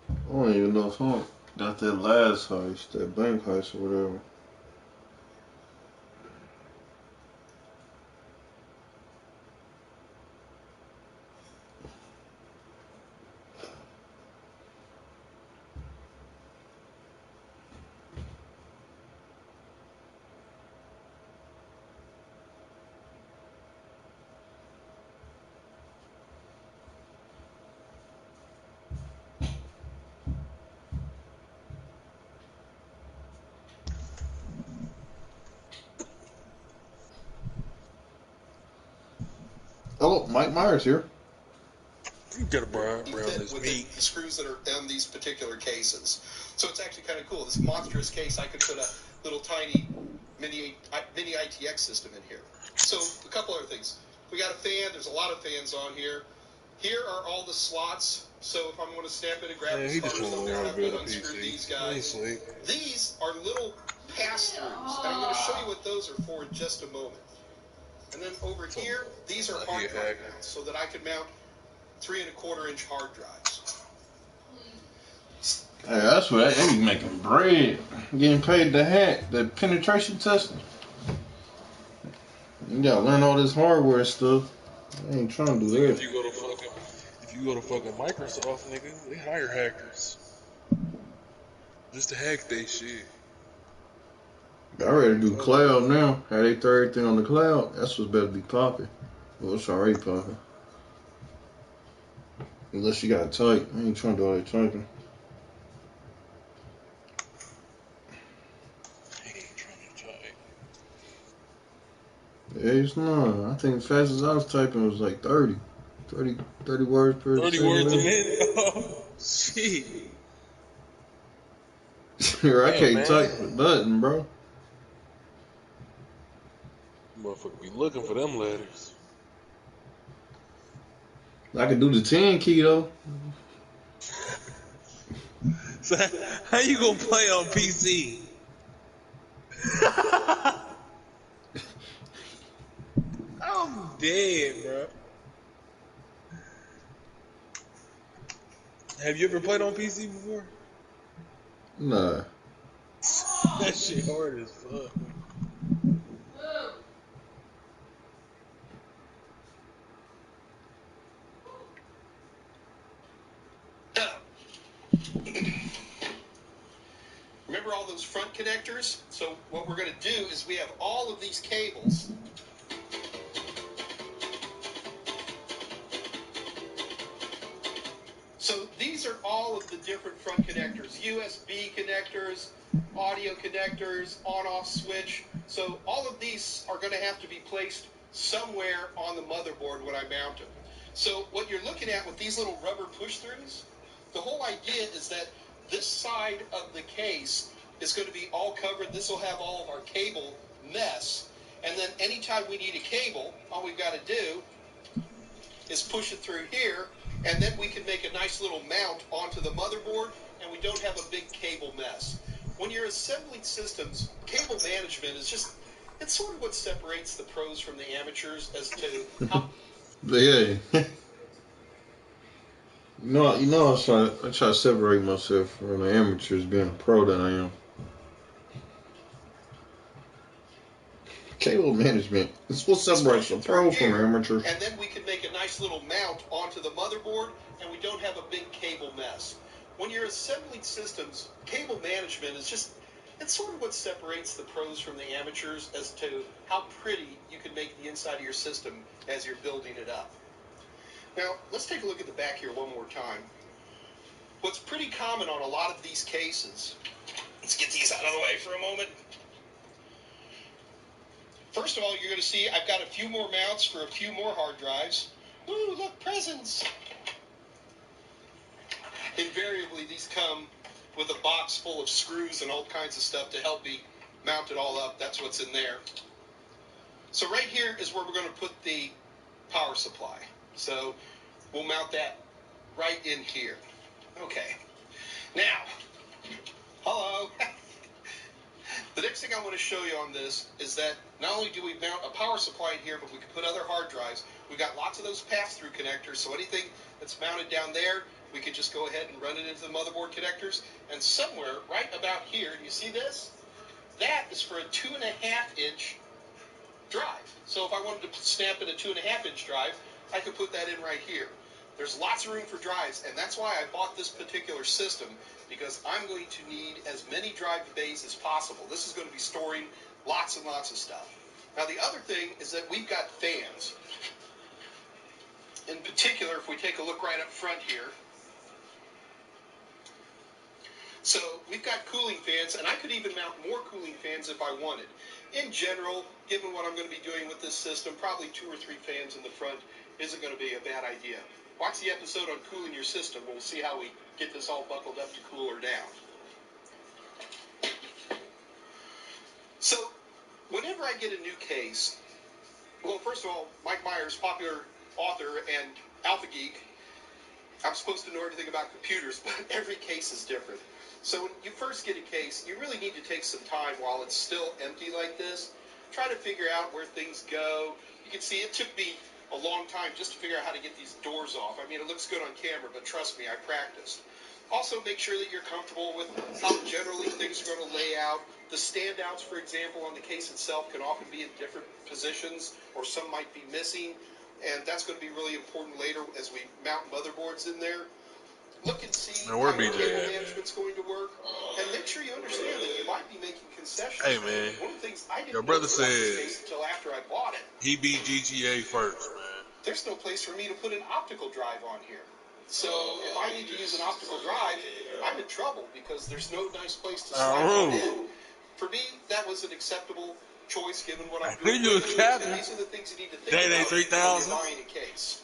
Speaker 1: I don't even know if I got that last heist, that bank heist or whatever. Hello, Mike Myers here.
Speaker 6: You gotta brown this
Speaker 2: with
Speaker 6: meat.
Speaker 2: the screws that are on these particular cases. So it's actually kind of cool. This monstrous case, I could put a little tiny mini ITX system in here. So a couple other things. We got a fan. There's a lot of fans on here. Here are all the slots. So if I'm going to snap it and grab
Speaker 6: Man,
Speaker 2: the
Speaker 6: he just
Speaker 2: starter,
Speaker 6: wanna
Speaker 2: something,
Speaker 6: learn
Speaker 2: I'm
Speaker 6: how to build
Speaker 2: going
Speaker 6: a
Speaker 2: to unscrew
Speaker 6: PC.
Speaker 2: these
Speaker 6: He ain't
Speaker 2: guys.
Speaker 6: sleep.
Speaker 2: These are little pass-throughs. And I'm going to show you what those are for in just a moment. And then over here, these are hard drive mounts so that I can mount 3 1/4-inch hard drives.
Speaker 1: Hey, that's what they be making bread. Getting paid to hack, the penetration testing. You gotta learn all this hardware stuff. I ain't trying to do
Speaker 6: If
Speaker 1: that.
Speaker 6: you go to fucking Microsoft, nigga, they hire hackers just to hack they shit.
Speaker 1: I ready to do cloud now. How they throw everything on the cloud, that's what's better be popping. Well, it's already popping. Unless you got type. I ain't trying to do all that typing.
Speaker 6: I ain't trying to type.
Speaker 1: Yeah, it's not. I think the fastest I was typing was like 30 words per
Speaker 6: 30
Speaker 1: second.
Speaker 6: words a minute? Oh, shit.
Speaker 1: Here, I
Speaker 6: Damn,
Speaker 1: can't
Speaker 6: man.
Speaker 1: type the button, bro.
Speaker 6: Motherfucker be looking for them letters.
Speaker 1: I can do the 10 key though.
Speaker 6: So how you gonna play on PC? I'm dead, bro. Have you ever played on PC before?
Speaker 1: Nah.
Speaker 6: That shit hard as fuck.
Speaker 2: Remember all those front connectors? So what we're going to do is we have all of these cables. So these are all of the different front connectors. USB connectors, audio connectors, on-off switch. So all of these are going to have to be placed somewhere on the motherboard when I mount them. So what you're looking at with these little rubber push-throughs, the whole idea is that this side of the case is going to be all covered. This will have all of our cable mess. And then anytime we need a cable, all we've got to do is push it through here, and then we can make a nice little mount onto the motherboard, and we don't have a big cable mess. When you're assembling systems, cable management is just, it's sort of what separates the pros from the amateurs as to how...
Speaker 1: Yeah. You know, I try to separate myself from the amateurs, being a pro that I am. Cable management. It's what separates a pro from an amateur.
Speaker 2: And then we can make a nice little mount onto the motherboard, and we don't have a big cable mess. When you're assembling systems, cable management is just, it's sort of what separates the pros from the amateurs as to how pretty you can make the inside of your system as you're building it up. Now, let's take a look at the back here one more time. What's pretty common on a lot of these cases, let's get these out of the way for a moment. First of all, you're going to see I've got a few more mounts for a few more hard drives. Ooh, look, presents. Invariably, these come with a box full of screws and all kinds of stuff to help me mount it all up. That's what's in there. So right here is where we're going to put the power supply. So we'll mount that right in here. Okay. Now, hello. The next thing I want to show you on this is that not only do we mount a power supply in here, but we can put other hard drives. We've got lots of those pass-through connectors, so anything that's mounted down there, we can just go ahead and run it into the motherboard connectors. And somewhere right about here, do you see this? That is for a 2.5-inch drive. So if I wanted to snap in a 2.5-inch drive, I could put that in right here. There's lots of room for drives, and that's why I bought this particular system, because I'm going to need as many drive bays as possible. This is going to be storing lots and lots of stuff. Now, the other thing is that we've got fans. In particular, if we take a look right up front here. So we've got cooling fans, and I could even mount more cooling fans if I wanted. In general, given what I'm going to be doing with this system, probably 2 or 3 fans in the front isn't going to be a bad idea. Watch the episode on cooling your system. We'll see how we get this all buckled up to cool her down. So, whenever I get a new case, well, first of all, Mike Myers, popular author and alpha geek, I'm supposed to know everything about computers, but every case is different. So when you first get a case, you really need to take some time while it's still empty like this. Try to figure out where things go. You can see it took me a long time just to figure out how to get these doors off. I mean, it looks good on camera, but trust me, I practiced. Also, make sure that you're comfortable with how generally things are going to lay out. The standouts, for example, on the case itself can often be in different positions, or some might be missing, and that's going to be really important later as we mount motherboards in there. Look and see how your cable management's going to work, and make sure you understand that you might be making concessions.
Speaker 6: Hey, man.
Speaker 2: One of the things I didn't
Speaker 6: Your
Speaker 2: know
Speaker 6: brother
Speaker 2: about
Speaker 6: said
Speaker 2: this case until after I bought it.
Speaker 6: he beat GTA first, man.
Speaker 2: There's no place for me to put an optical drive on here. So if I need to use an optical drive, I'm in trouble because there's no nice place to slide one in. For me, that was an acceptable choice given what I'm doing.
Speaker 6: You a captain.
Speaker 2: And these are the things you need to think about when you're buying a case.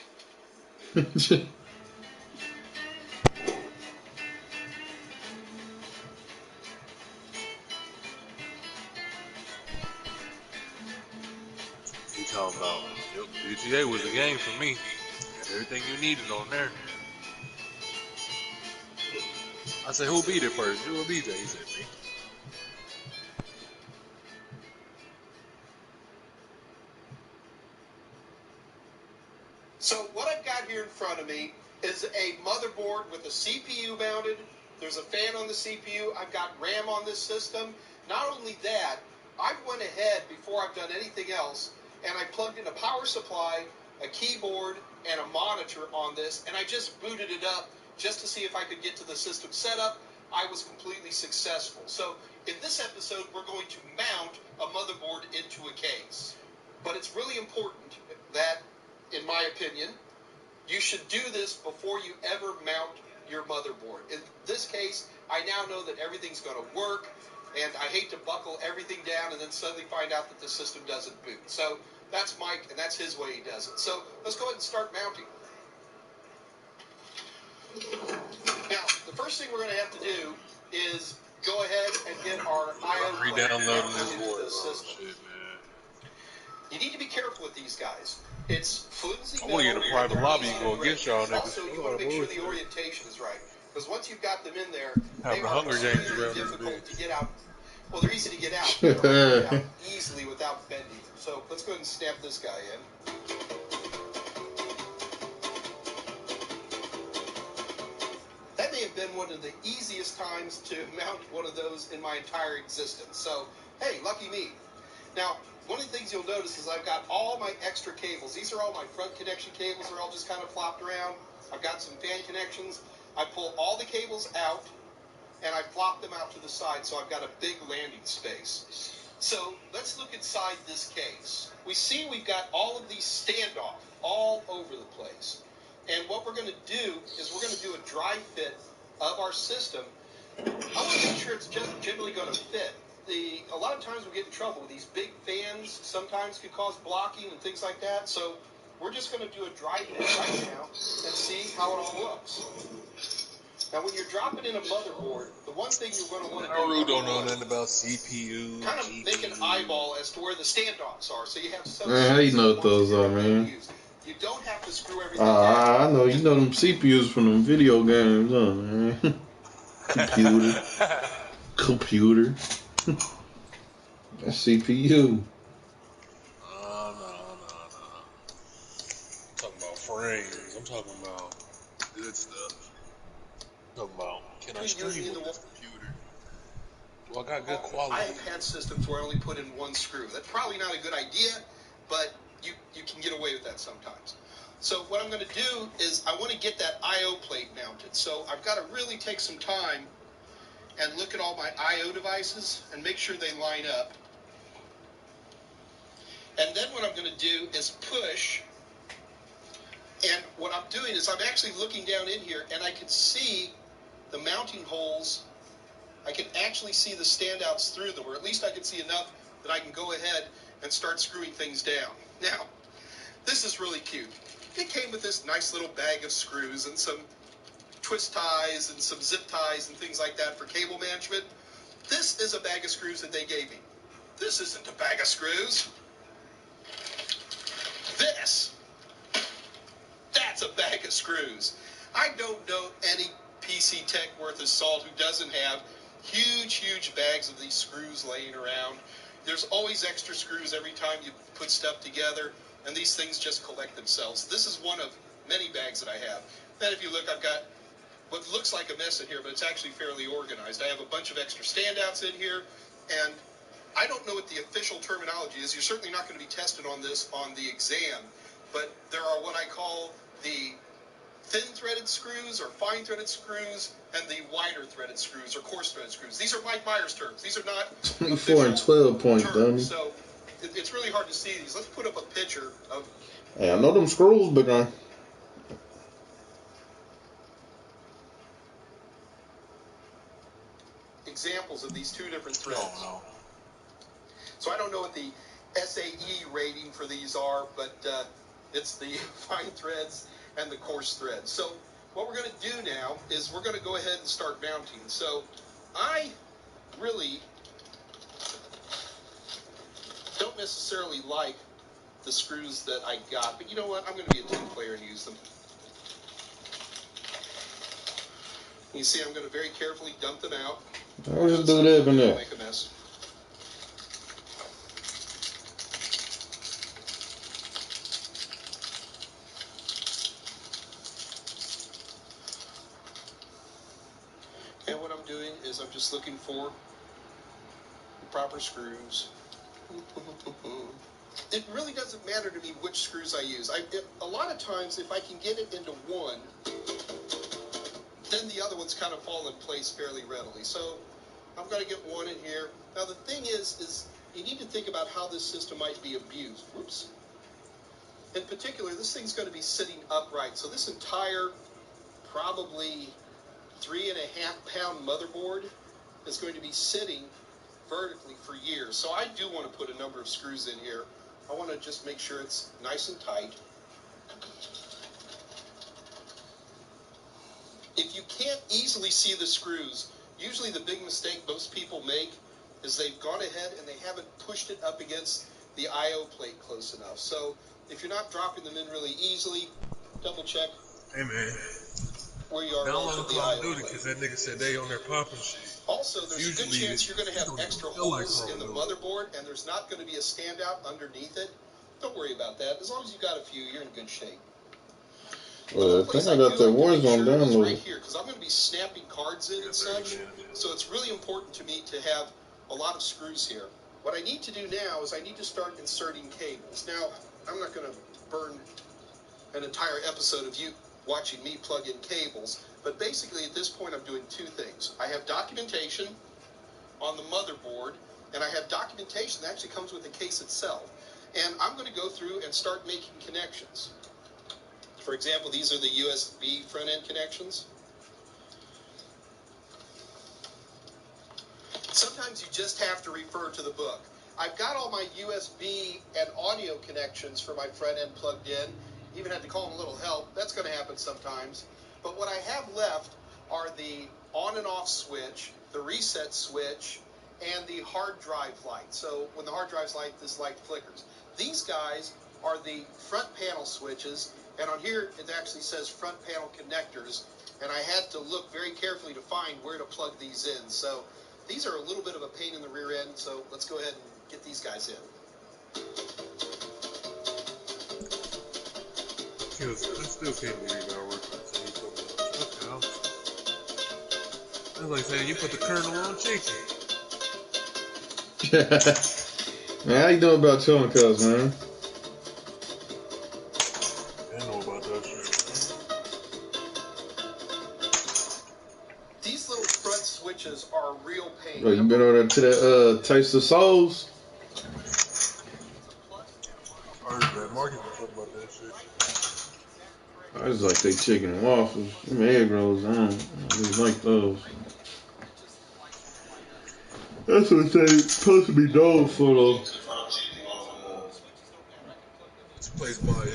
Speaker 6: He talking about, yep, GTA was a game for me. Everything you needed on there. I said, who beat it first? You or BJ? He said, me.
Speaker 2: So what I've got here in front of me is a motherboard with a CPU mounted. There's a fan on the CPU. I've got RAM on this system. Not only that, I've went ahead before I've done anything else, and I plugged in a power supply, a keyboard, and a monitor on this, and I just booted it up just to see if I could get to the system setup. I was completely successful. So in this episode, we're going to mount a motherboard into a case. But it's really important that, in my opinion, you should do this before you ever mount your motherboard. In this case, I now know that everything's going to work, and I hate to buckle everything down and then suddenly find out that the system doesn't boot. So that's Mike, and that's his way he does it. So let's go ahead and start mounting. Now, the first thing we're going to have to do is go ahead and get our IO
Speaker 6: re-downloading this
Speaker 2: into
Speaker 6: board.
Speaker 2: the system.
Speaker 6: Shit, man.
Speaker 2: You need to be careful with these guys. It's flimsy.
Speaker 6: I want to get a private lobby and go against y'all niggas.
Speaker 2: Also, you want to make sure the orientation is right. Because once you've got them in there,
Speaker 6: Having
Speaker 2: they
Speaker 6: the
Speaker 2: are
Speaker 6: Hunger Games
Speaker 2: extremely
Speaker 6: around this
Speaker 2: difficult
Speaker 6: bitch.
Speaker 2: to get out. Well, they're easy to get out. But they're hard to get out easily without bending. So let's go ahead and snap this guy in. one of the easiest times to mount one of those in my entire existence. So, hey, lucky me. Now, one of the things you'll notice is I've got all my extra cables. These are all my front connection cables. They're all just kind of flopped around. I've got some fan connections. I pull all the cables out, and I flop them out to the side, so I've got a big landing space. So let's look inside this case. We see we've got all of these standoff all over the place. And what we're going to do is we're going to do a dry fit of our system. I want to make sure it's just generally going to fit. A lot of times we get in trouble with these big fans. Sometimes can cause blocking and things like that. So we're just going to do a dry fit right now and see how it all looks. Now, when you're dropping in a motherboard, the one thing you're going to want to do...
Speaker 6: I really don't know nothing about CPU,
Speaker 2: kind of make an eyeball as to where the standoffs are, so you have some...
Speaker 1: Man, how you know what those are, man?
Speaker 2: You don't have to screw everything down.
Speaker 1: I know. You know them CPUs from them video games, huh, man? Computer. That's CPU.
Speaker 6: No. I'm talking about frames. I'm talking about good stuff. I'm talking about, can I stream with this computer? Do I got good quality?
Speaker 2: I have had systems where I only put in one screw. That's probably not a good idea, but you can get away with that sometimes. So what I'm going to do is I want to get that I/O plate mounted. So I've got to really take some time and look at all my I/O devices and make sure they line up. And then what I'm going to do is push. And what I'm doing is I'm actually looking down in here, and I can see the mounting holes. I can actually see the standouts through them, or at least I can see enough that I can go ahead and start screwing things down. Now, this is really cute. It came with this nice little bag of screws and some twist ties and some zip ties and things like that for cable management. This is a bag of screws that they gave me. This isn't a bag of screws. That's a bag of screws. I don't know any PC tech worth of salt who doesn't have huge bags of these screws laying around. There's always extra screws every time you put stuff together, and these things just collect themselves. This is one of many bags that I have. Then if you look, I've got what looks like a mess in here, but it's actually fairly organized. I have a bunch of extra standouts in here, and I don't know what the official terminology is. You're certainly not going to be tested on this on the exam, but there are what I call the thin-threaded screws or fine-threaded screws and the wider-threaded screws or coarse-threaded screws. These are Mike Myers terms. These are not
Speaker 1: 24 and 12 point, dummy.
Speaker 2: So it's really hard to see these. Let's put up a picture of...
Speaker 1: Hey, I know them screws, big guy.
Speaker 2: examples of these two different threads.
Speaker 6: Oh, no.
Speaker 2: So I don't know what the SAE rating for these are, but it's the fine threads and the coarse threads. So what we're going to do now is we're going to go ahead and start mounting. So I really don't necessarily like the screws that I got, but you know what? I'm going to be a team player and use them. You see, I'm going to very carefully dump them out.
Speaker 1: I'll just do that in there.
Speaker 2: Make a mess. And what I'm doing is I'm just looking for the proper screws. It really doesn't matter to me which screws I use. A lot of times, if I can get it into one, then the other ones kind of fall in place fairly readily. So I'm going to get one in here. Now the thing is you need to think about how this system might be abused. Whoops. In particular, this thing's going to be sitting upright. So this entire probably 3.5 pound motherboard is going to be sitting vertically for years. So I do want to put a number of screws in here. I want to just make sure it's nice and tight. If you can't easily see the screws, usually the big mistake most people make is they've gone ahead and they haven't pushed it up against the I/O plate close enough. So if you're not dropping them in really easily, double check.
Speaker 6: Hey man,
Speaker 2: where you are
Speaker 6: download
Speaker 2: the
Speaker 6: Call of
Speaker 2: I/O
Speaker 6: Duty
Speaker 2: plate.
Speaker 6: because that nigga said they on there popping shit.
Speaker 2: Also, there's a good
Speaker 6: Usually
Speaker 2: chance you're going to have
Speaker 6: you don't
Speaker 2: extra
Speaker 6: feel like
Speaker 2: holes
Speaker 6: Call
Speaker 2: in the
Speaker 6: of Duty.
Speaker 2: motherboard, and there's not going to be a standout underneath it. Don't worry about that. As long as you got a few, you're in good shape.
Speaker 1: Well, I think I got that Warzone downloaded.
Speaker 2: Right here, because I'm going to be snapping cards in and such. So it's really important to me to have a lot of screws here. What I need to do now is I need to start inserting cables. Now, I'm not going to burn an entire episode of you watching me plug in cables, but basically at this point I'm doing two things. I have documentation on the motherboard, and I have documentation that actually comes with the case itself. And I'm going to go through and start making connections. For example, these are the USB front-end connections. Sometimes you just have to refer to the book. I've got all my USB and audio connections for my front end plugged in. Even had to call them a little help. That's going to happen sometimes. But what I have left are the on and off switch, the reset switch, and the hard drive light. So when the hard drive's light, this light flickers. These guys are the front panel switches, and on here it actually says front panel connectors, and I had to look very carefully to find where to plug these in. So these are a little bit of a pain in the rear end, so let's go ahead and get these guys in.
Speaker 6: I still can't believe you gotta work on the same fucking house. That's like saying you put the kernel on chicken.
Speaker 1: Man, how you doing about chilling, cuz, man?
Speaker 6: I know about that shit,
Speaker 2: These little front switches are a real pain.
Speaker 1: Oh, you been over there to that Taste of Souls?
Speaker 6: I heard that Marcus was talking about that shit.
Speaker 1: I just like they chicken and waffles. Them egg rolls, I really like those. That's what they supposed to be known for, though.
Speaker 6: It's a place by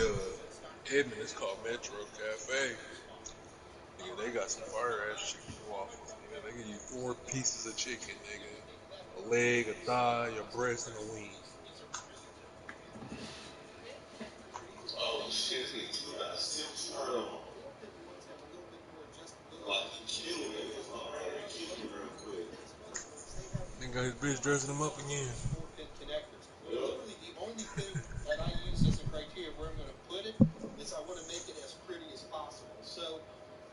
Speaker 6: Edmond. It's called Metro Cafe. Nigga, they got some fire ass chicken and waffles. Nigga, they give you 4 pieces of chicken, nigga. A leg, a thigh, your breast, and a wing.
Speaker 3: Oh shit,
Speaker 6: Nigga got his bitch dressing him up again.
Speaker 2: Literally the only thing that I use as a criteria where I'm going to put it is I want to make it as pretty as possible. So,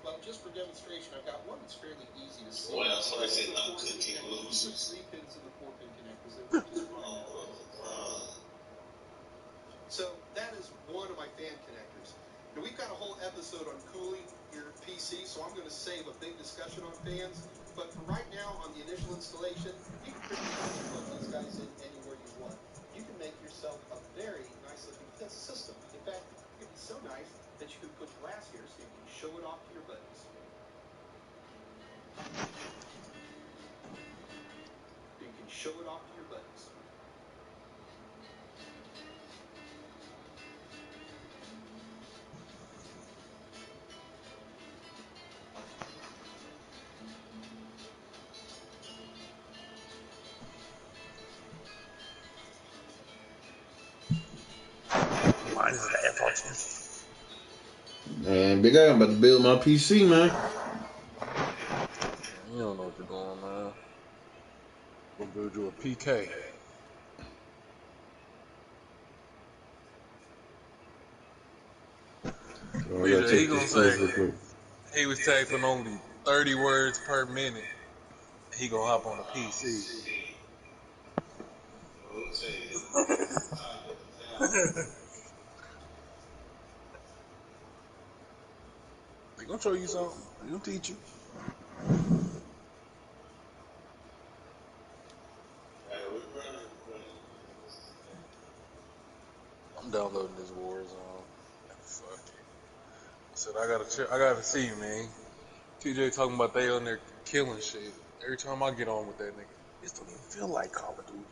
Speaker 2: well, just for demonstration, I've got one that's fairly easy to see.
Speaker 3: Well, so I said not cooking losers.
Speaker 2: 3 pins in the 4-pin connectors. They're just fine. So that is one of my fan connectors. Now we've got a whole episode on cooling your PC, so I'm going to save a big discussion on fans. But for right now, on the initial installation, you can pretty much plug these guys in anywhere you want. You can make yourself a very nice looking system. In fact, it could be so nice that you can put glass here so you can show it off to your buddies. You can show it off to your buddies.
Speaker 6: Mine is the F-14.
Speaker 1: Man, Big Guy, I'm about to build my PC, man.
Speaker 6: You don't know what you're doing, man. Gonna build you a PK.
Speaker 1: So I gotta
Speaker 6: He
Speaker 1: take
Speaker 6: gonna
Speaker 1: this place real
Speaker 6: say
Speaker 1: quick.
Speaker 6: he was typing only 30 words per minute. He gonna hop on a PC. They gonna show you something. They gonna teach you. I'm downloading this Warzone. Fuck it. I said I gotta see you, man. TJ talking about they on there killing shit. Every time I get on with that nigga, this don't even feel like Call of Duty.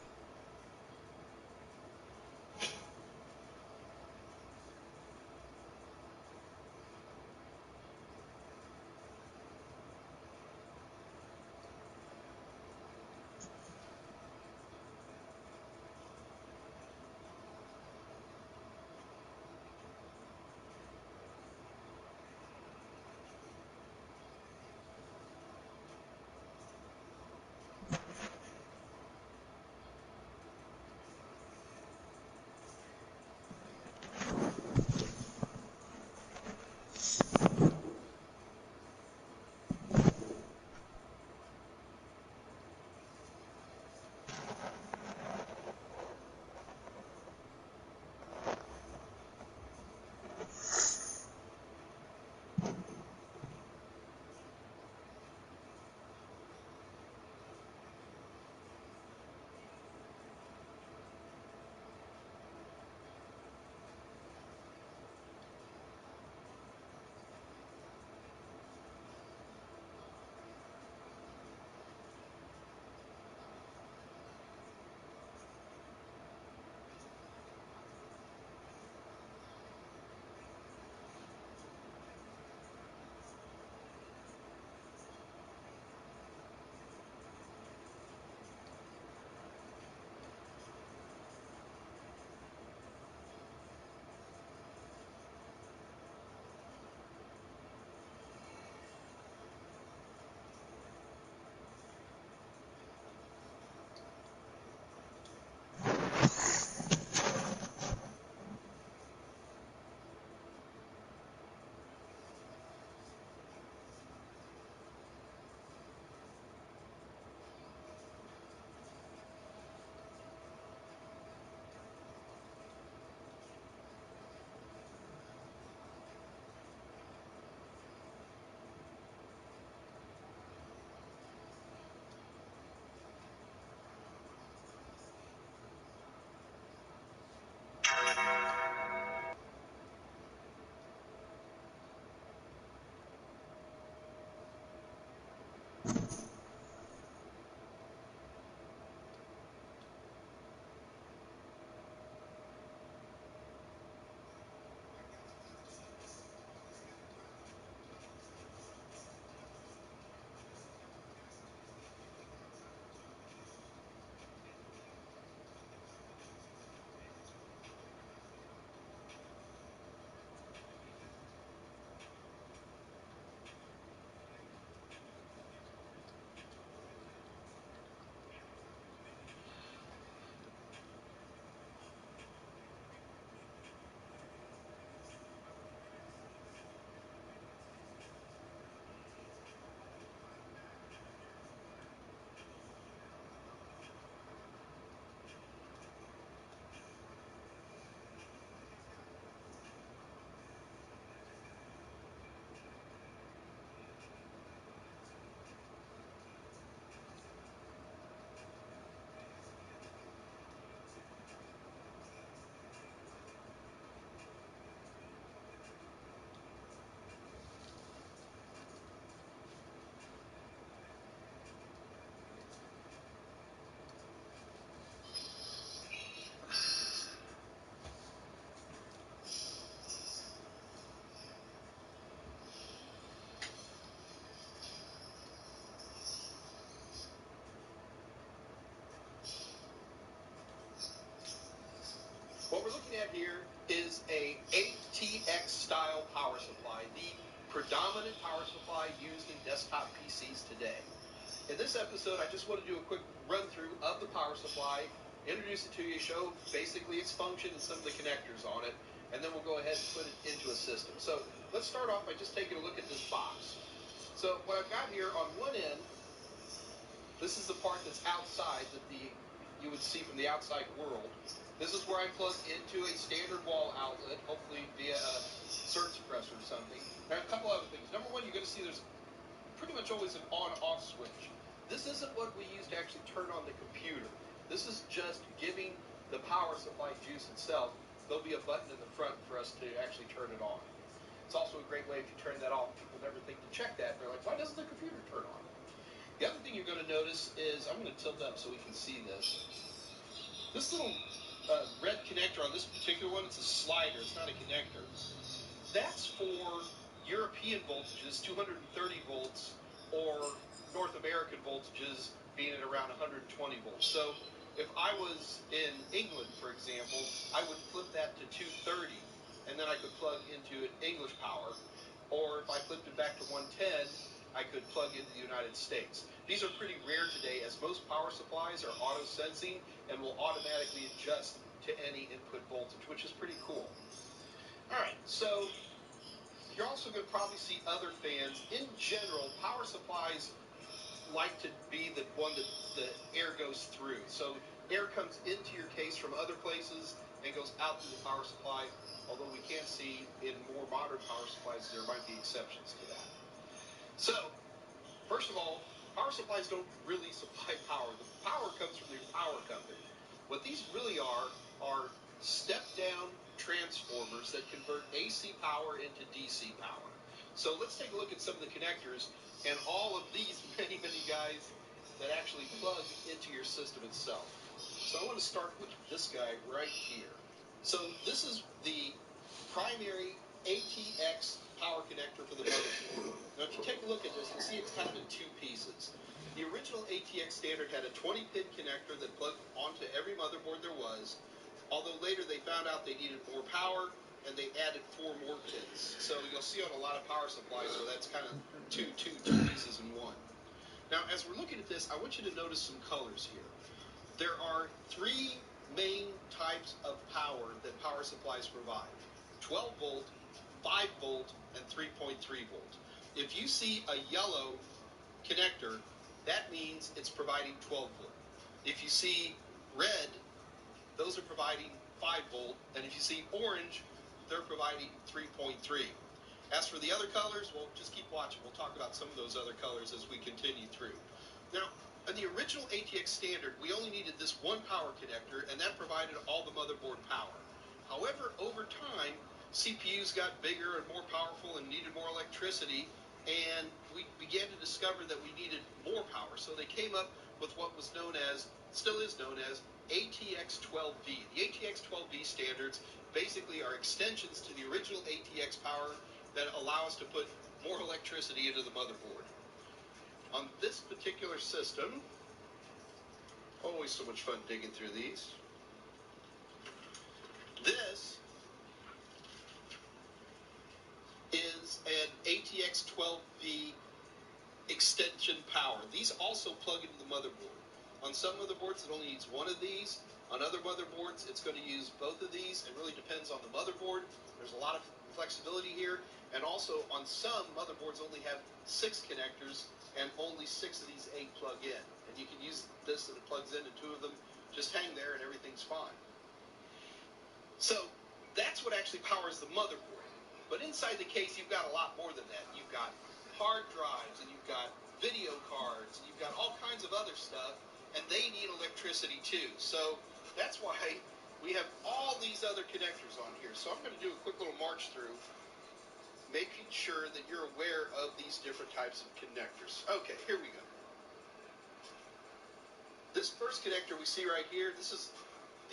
Speaker 2: What we're looking at here is a ATX style power supply, the predominant power supply used in desktop PCs today. In this episode, I just want to do a quick run through of the power supply, introduce it to you, show basically its function and some of the connectors on it, and then we'll go ahead and put it into a system. So let's start off by just taking a look at this box. So what I've got here on one end, this is the part that's outside that you would see from the outside world. This is where I plug into a standard wall outlet, hopefully via a surge suppressor or something. And a couple other things. Number one, you're going to see there's pretty much always an on-off switch. This isn't what we use to actually turn on the computer. This is just giving the power supply juice itself. There'll be a button in the front for us to actually turn it on. It's also a great way if you turn that off. People never think to check that. They're like, why doesn't the computer turn on? The other thing you're going to notice is, I'm going to tilt up so we can see this. This little red connector on this particular one, it's a slider, it's not a connector. That's for European voltages, 230 volts, or North American voltages being at around 120 volts. So if I was in England, for example, I would flip that to 230, and then I could plug into an English power. Or if I flipped it back to 110, I could plug into the United States. These are pretty rare today, as most power supplies are auto-sensing and will automatically adjust to any input voltage, which is pretty cool. All right, so you're also going to probably see other fans. In general, power supplies like to be the one that the air goes through. So air comes into your case from other places and goes out through the power supply, although we can see in more modern power supplies there might be exceptions to that. So, first of all, power supplies don't really supply power. The power comes from your power company. What these really are step-down transformers that convert AC power into DC power. So let's take a look at some of the connectors and all of these many guys that actually plug into your system itself. So I want to start with this guy right here. So this is the primary ATX power connector for the motherboard. Now if you take a look at this, you'll see it's kind of in two pieces. The original ATX standard had a 20-pin connector that plugged onto every motherboard there was, although later they found out they needed more power and they added 4 more pins. So you'll see on a lot of power supplies where that's kind of two pieces in one. Now as we're looking at this, I want you to notice some colors here. There are 3 main types of power that power supplies provide: 12 volt, 5 volt, and 3.3 volt. If you see a yellow connector, that means it's providing 12 volt. If you see red, those are providing 5 volt, and if you see orange, they're providing 3.3. As for the other colors, well, just keep watching. We'll talk about some of those other colors as we continue through. Now, in the original ATX standard, we only needed this one power connector, and that provided all the motherboard power. However, over time, CPUs got bigger and more powerful and needed more electricity, and we began to discover that we needed more power. So they came up with what was known as, still is known as, ATX12V. The ATX12V standards basically are extensions to the original ATX power that allow us to put more electricity into the motherboard. On this particular system, always so much fun digging through these. This is an ATX12V extension power. These also plug into the motherboard. On some motherboards, it only needs one of these. On other motherboards, it's going to use both of these. It really depends on the motherboard. There's a lot of flexibility here. And also, on some motherboards only have 6 connectors, and only 6 of these 8 plug in. And you can use this and it plugs into 2 of them. Just hang there and everything's fine. So that's what actually powers the motherboard. But inside the case, you've got a lot more than that. You've got hard drives, and you've got video cards, and you've got all kinds of other stuff, and they need electricity too. So that's why we have all these other connectors on here. So I'm going to do a quick little march through, making sure that you're aware of these different types of connectors. Okay, here we go. This first connector we see right here, this is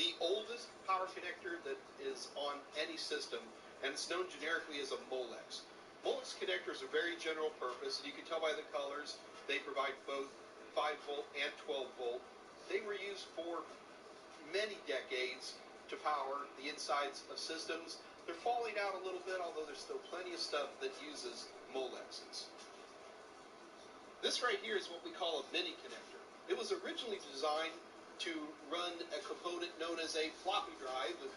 Speaker 2: the oldest power connector that is on any system, and it's known generically as a Molex. Molex connectors are very general purpose, and you can tell by the colors, they provide both 5 volt and 12 volt. They were used for many decades to power the insides of systems. They're falling out a little bit, although there's still plenty of stuff that uses Molexes. This right here is what we call a mini connector. It was originally designed to run a component known as a floppy drive, the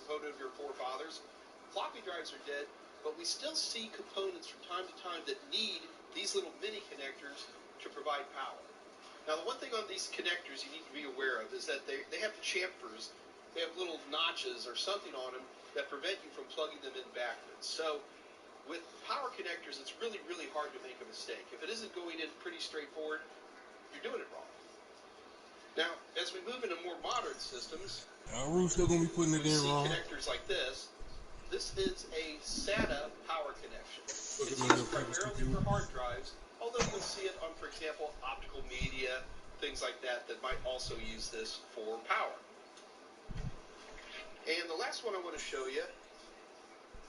Speaker 2: component of your forefathers. Floppy drives are dead, but we still see components from time to time that need these little mini connectors to provide power. Now, the one thing on these connectors you need to be aware of is that they have chamfers. They have little notches or something on them that prevent you from plugging them in backwards. So with power connectors, it's really, really hard to make a mistake. If it isn't going in pretty straightforward, you're doing it wrong. Now, as we move into more modern systems,
Speaker 6: We're still gonna be putting it
Speaker 2: we
Speaker 6: in
Speaker 2: see
Speaker 6: wrong.
Speaker 2: connectors like this. This is a SATA power connection.
Speaker 6: Look
Speaker 2: It's
Speaker 6: at my
Speaker 2: used
Speaker 6: little paper
Speaker 2: primarily
Speaker 6: computer.
Speaker 2: for hard drives, although you'll see it on, for example, optical media, things like that might also use this for power. And the last one I want to show you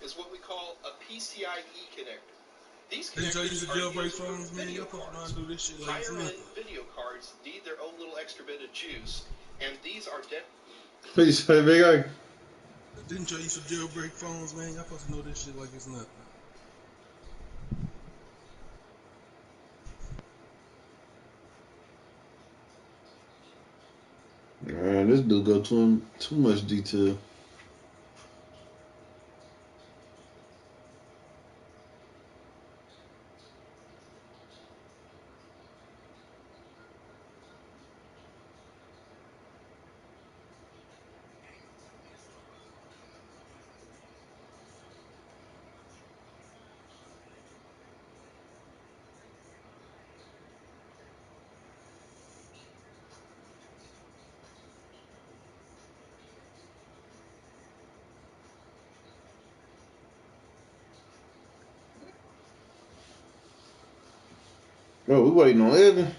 Speaker 2: is what we call a PCIe connector. These
Speaker 6: Didn't y'all use
Speaker 2: connectors
Speaker 6: the
Speaker 2: are
Speaker 6: jailbreak
Speaker 2: used for
Speaker 6: phones, man?
Speaker 2: video
Speaker 6: Y'all supposed to know how
Speaker 2: cards.
Speaker 6: to do this shit like it's
Speaker 2: Higher-end
Speaker 6: nothing.
Speaker 2: video cards need their own little extra bit of juice, and these are
Speaker 1: What you say, Big A?
Speaker 6: Didn't y'all use the jailbreak phones, man? Y'all supposed to know this shit like it's nothing.
Speaker 1: Man, this dude go too much detail. Oh, we waiting on Evan.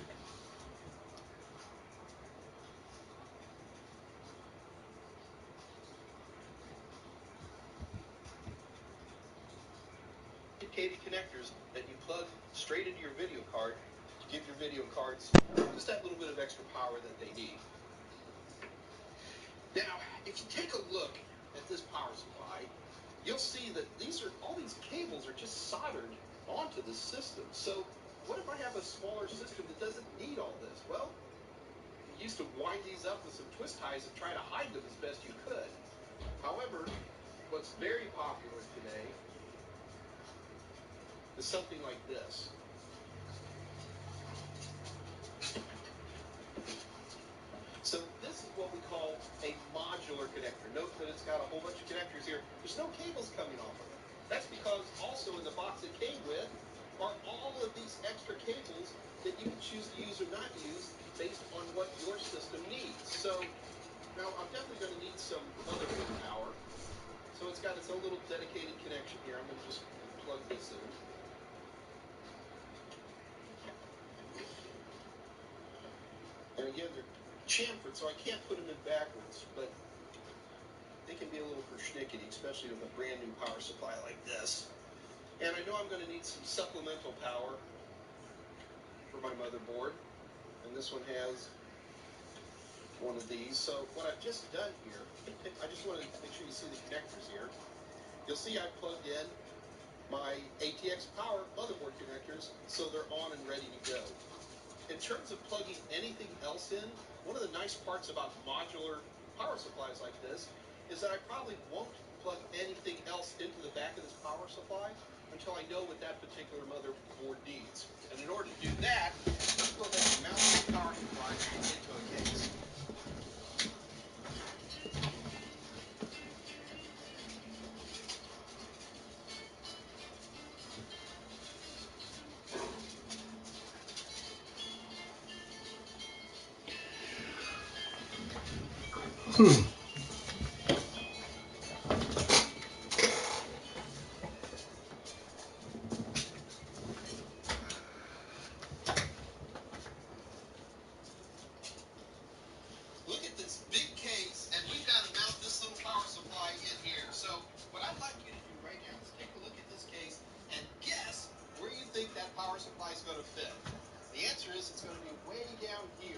Speaker 2: dedicated connectors that you plug straight into your video card to give your video cards just that little bit of extra power that they need. Now, if you take a look at this power supply, you'll see that all these cables are just soldered onto the system. So what if I have a smaller system that doesn't need all this? Well, you used to wind these up with some twist ties and try to hide them as best you could. However, what's very popular today is something like this. So this is what we call a modular connector. Note that it's got a whole bunch of connectors here. There's no cables coming off of it. That's because also in the box it came with are all of these extra cables that you can choose to use or not use based on what your system needs. So now I'm definitely going to need some motherboard power. So it's got its own little dedicated connection here. I'm going to just plug this in. And again, they're chamfered, so I can't put them in backwards, but they can be a little persnickety, especially with a brand new power supply like this. And I know I'm going to need some supplemental power for my motherboard. And this one has one of these. So what I've just done here, I just want to make sure you see the connectors here. You'll see I plugged in my ATX power motherboard connectors, so they're on and ready to go. In terms of plugging anything else in, one of the nice parts about modular power supplies like this is that I probably won't plug anything else into the back of this power supply until I know what that particular motherboard needs. And in order to do that, let's go ahead and mount the power supply into a case. Look at this big case, and we've got to mount this little power supply in here. So what I'd like you to do right now is take a look at this case and guess where you think that power supply is going to fit. The answer is it's going to be way down here.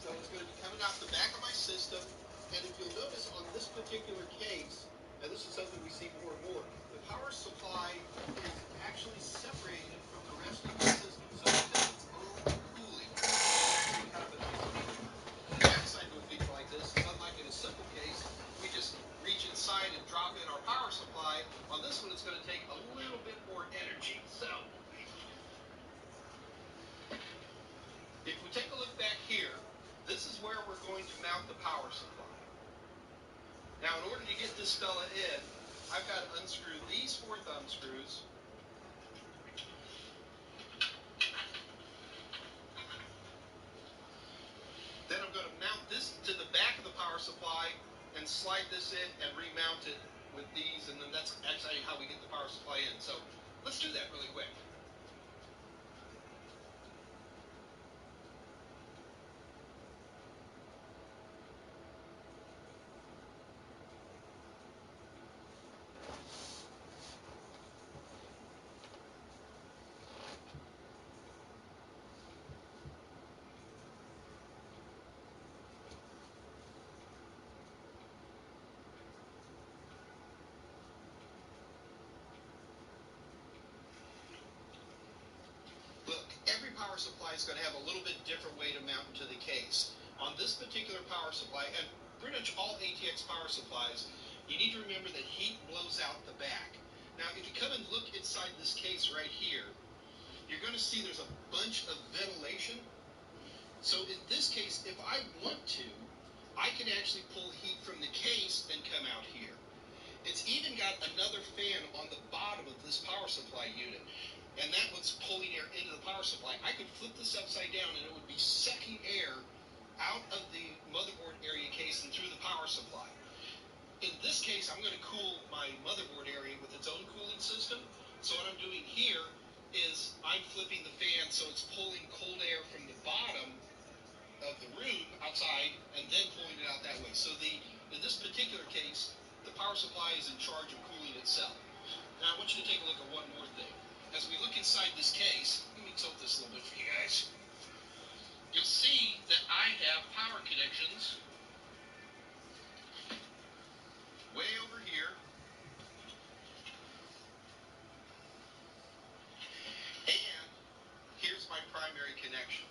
Speaker 2: So it's going to be coming out the back of my system, And if you'll notice on this particular case, and this is something we see more and more, the power supply is actually separated from the rest of the system. So it has its own cooling. It's kind of a nice feature. The downside to a feature like this is, unlike in a simple case, we just reach inside and drop in our power supply. On this one, it's going to take a little bit more energy. So if we take a look back here, this is where we're going to mount the power supply. Now, in order to get this fella in, I've got to unscrew these 4 thumb screws. Then I'm going to mount this to the back of the power supply and slide this in and remount it with these, and then that's actually how we get the power supply in. So let's do that really quick. Look, every power supply is going to have a little bit different way to mount into the case. On this particular power supply, and pretty much all ATX power supplies, you need to remember that heat blows out the back. Now, if you come and look inside this case right here, you're going to see there's a bunch of ventilation. So in this case, if I want to, I can actually pull heat from the case and come out here. It's even got another fan on the bottom of this power supply unit, and that one's pulling air into the power supply. I could flip this upside down and it would be sucking air out of the motherboard area case and through the power supply. In this case, I'm going to cool my motherboard area with its own cooling system. So what I'm doing here is I'm flipping the fan so it's pulling cold air from the bottom of the room outside and then pulling it out that way. So in this particular case, the power supply is in charge of cooling itself. Now I want you to take a look at one more thing. As we look inside this case, let me tilt this a little bit for you guys. You'll see that I have power connections way over here. And here's my primary connection.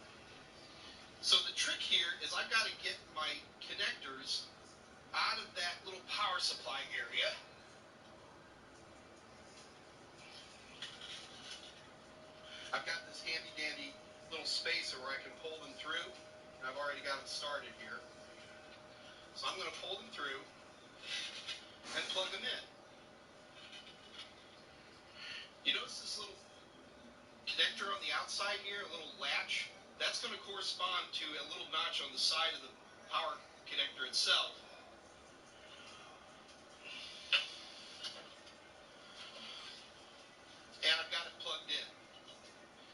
Speaker 2: So the trick here is I've got to get my connectors out of that little power supply area. I've got this handy dandy little spacer where I can pull them through, and I've already got them started here. So I'm going to pull them through and plug them in. You notice this little connector on the outside here, a little latch? That's going to correspond to a little notch on the side of the power connector itself. And I've got it plugged in.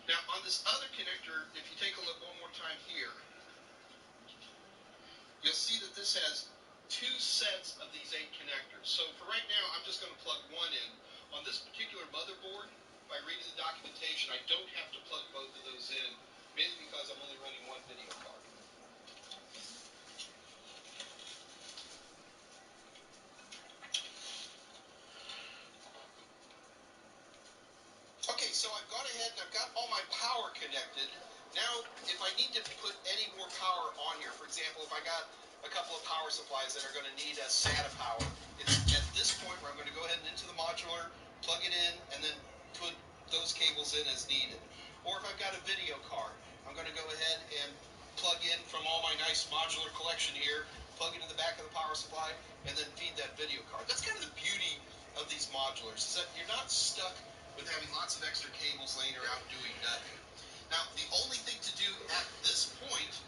Speaker 2: Now on this other connector, if you take a look one more time here, you'll see that this has 2 sets of these 8 connectors. So for right now, I'm just going to plug one in. On this particular motherboard, by reading the documentation, I don't have to plug both of those in, mainly because I'm only running one video card. Okay, so I've gone ahead and I've got all my power connected. Now, if I need to put any more power on here, for example, if I got a couple of power supplies that are going to need a SATA power, it's at this point where I'm going to go ahead and into the modular, plug it in, and then put those cables in as needed. Or if I've got a video card, I'm going to go ahead and plug in from all my nice modular collection here, plug it in the back of the power supply, and then feed that video card. That's kind of the beauty of these modulars, is that you're not stuck with having lots of extra cables laying around doing nothing. Now, the only thing to do at this point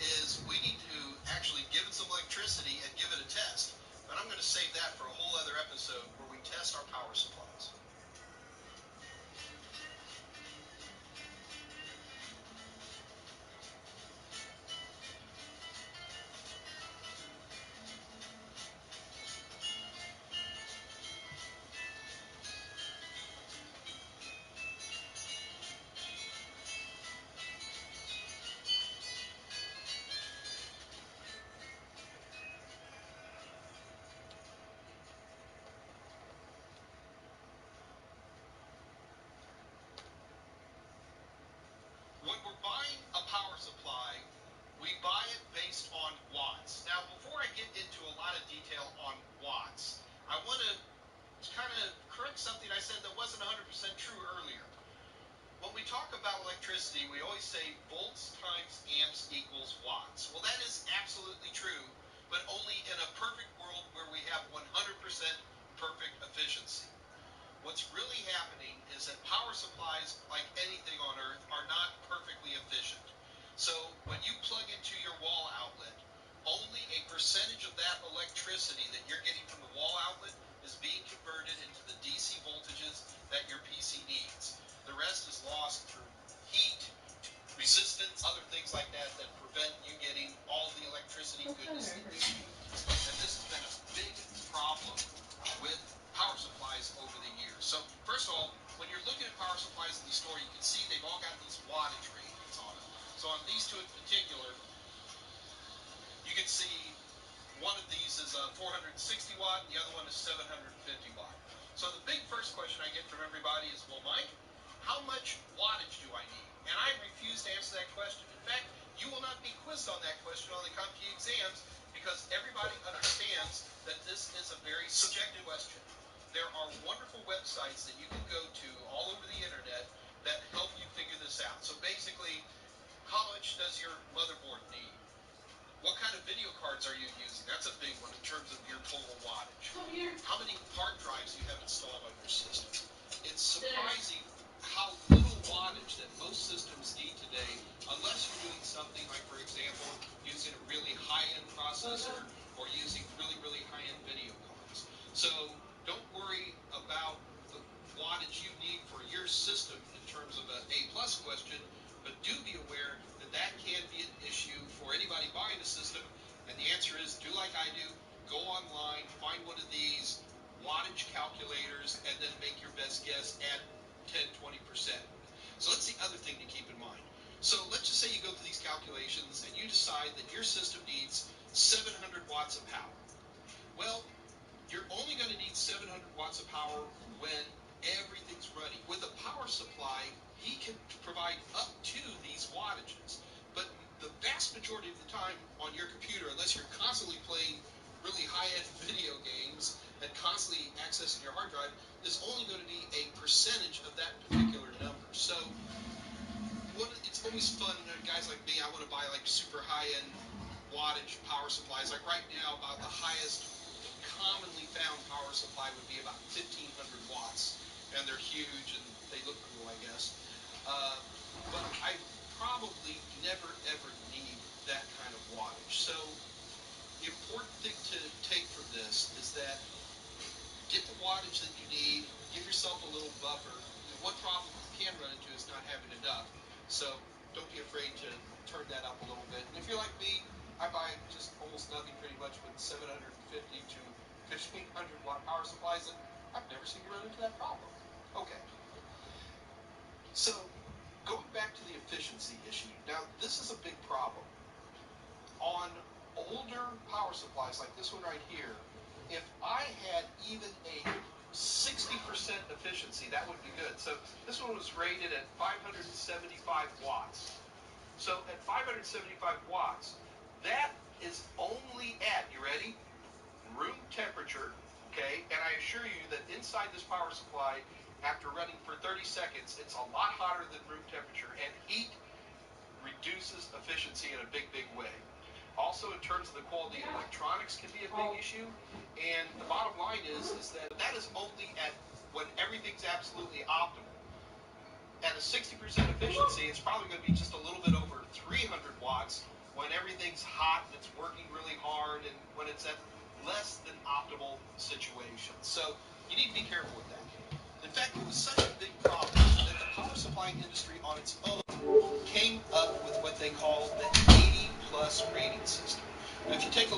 Speaker 2: is we need to actually give it some electricity and give it a test. But I'm going to save that for a whole other episode where we test our power supplies. electricity, we always say volts times amps equals watts. Well, that is absolutely true, but only in a perfect world where we have 100% perfect efficiency. What's really happening is that power supplies, like anything on Earth, are not perfectly efficient. So when you plug into your wall outlet, only a percentage of that electricity that you're getting from the wall outlet is being converted into the DC voltages that your PC needs. The rest is lost through heat, resistance, other things like that that prevent you getting all the electricity goodness that you need. And this has been a big problem with power supplies over the years. So first of all, when you're looking at power supplies in the store, you can see they've all got these wattage ratings on them. So on these two in particular, you can see one of these is a 460 watt, and the other one is 750 watt. So the big first question I get from everybody is, well, Mike, how much wattage do I need? And I refuse to answer that question. In fact, you will not be quizzed on that question on the CompTIA exams because everybody understands that this is a very subjective question. There are wonderful websites that you can go to all over the internet that help you figure this out. So basically, how much does your motherboard need? What kind of video cards are you using? That's a big one in terms of your total wattage. How many hard drives do you have installed on your system? It's surprising how little wattage that most systems need today, unless you're doing something like, for example, using a really high-end processor or using really, really high-end video cards. So don't worry about the wattage you need for your system in terms of an A-plus question, but do be aware that that can be an issue for anybody buying a system, and the answer is do like I do, go online, find one of these wattage calculators, and then make your best guess at 10-20%. So that's the other thing to keep in mind. So let's just say you go through these calculations and you decide that your system needs 700 watts of power. Well, you're only going to need 700 watts of power when everything's running. With a power supply, he can provide up to these wattages. But the vast majority of the time on your computer, unless you're constantly playing really high-end video games and constantly accessing your hard drive, is only going to be a percentage of that particular number. So it's always fun, guys like me, I want to buy like super high-end wattage power supplies. Like right now, about the highest commonly found power supply would be about 1,500 watts, and they're huge and they look cool, I guess. But I probably never ever need that kind of wattage. So the important thing to take from this is that get the wattage that you need, give yourself a little buffer. And one problem you can run into is not having enough. So don't be afraid to turn that up a little bit. And if you're like me, I buy just almost nothing pretty much with 750 to 1,500 watt power supplies, and I've never seen you run into that problem. Okay. So going back to the efficiency issue. Now, this is a big problem. On older power supplies like this one right here, if I had even a 60% efficiency, that would be good. So this one was rated at 575 watts. So at 575 watts, that is only at, you ready? Room temperature, okay? And I assure you that inside this power supply, after running for 30 seconds, it's a lot hotter than room temperature, and heat reduces efficiency in a big, big way. Also, in terms of the quality of electronics can be a big issue, and the bottom line is that that is only at when everything's absolutely optimal. At a 60% efficiency, it's probably going to be just a little bit over 300 watts when everything's hot and it's working really hard, and when it's at less than optimal situations. So you need to be careful with that. In fact, it was such a big problem that the power supply industry on its own came up with what they call the 80+ rating system. Now, if you take a look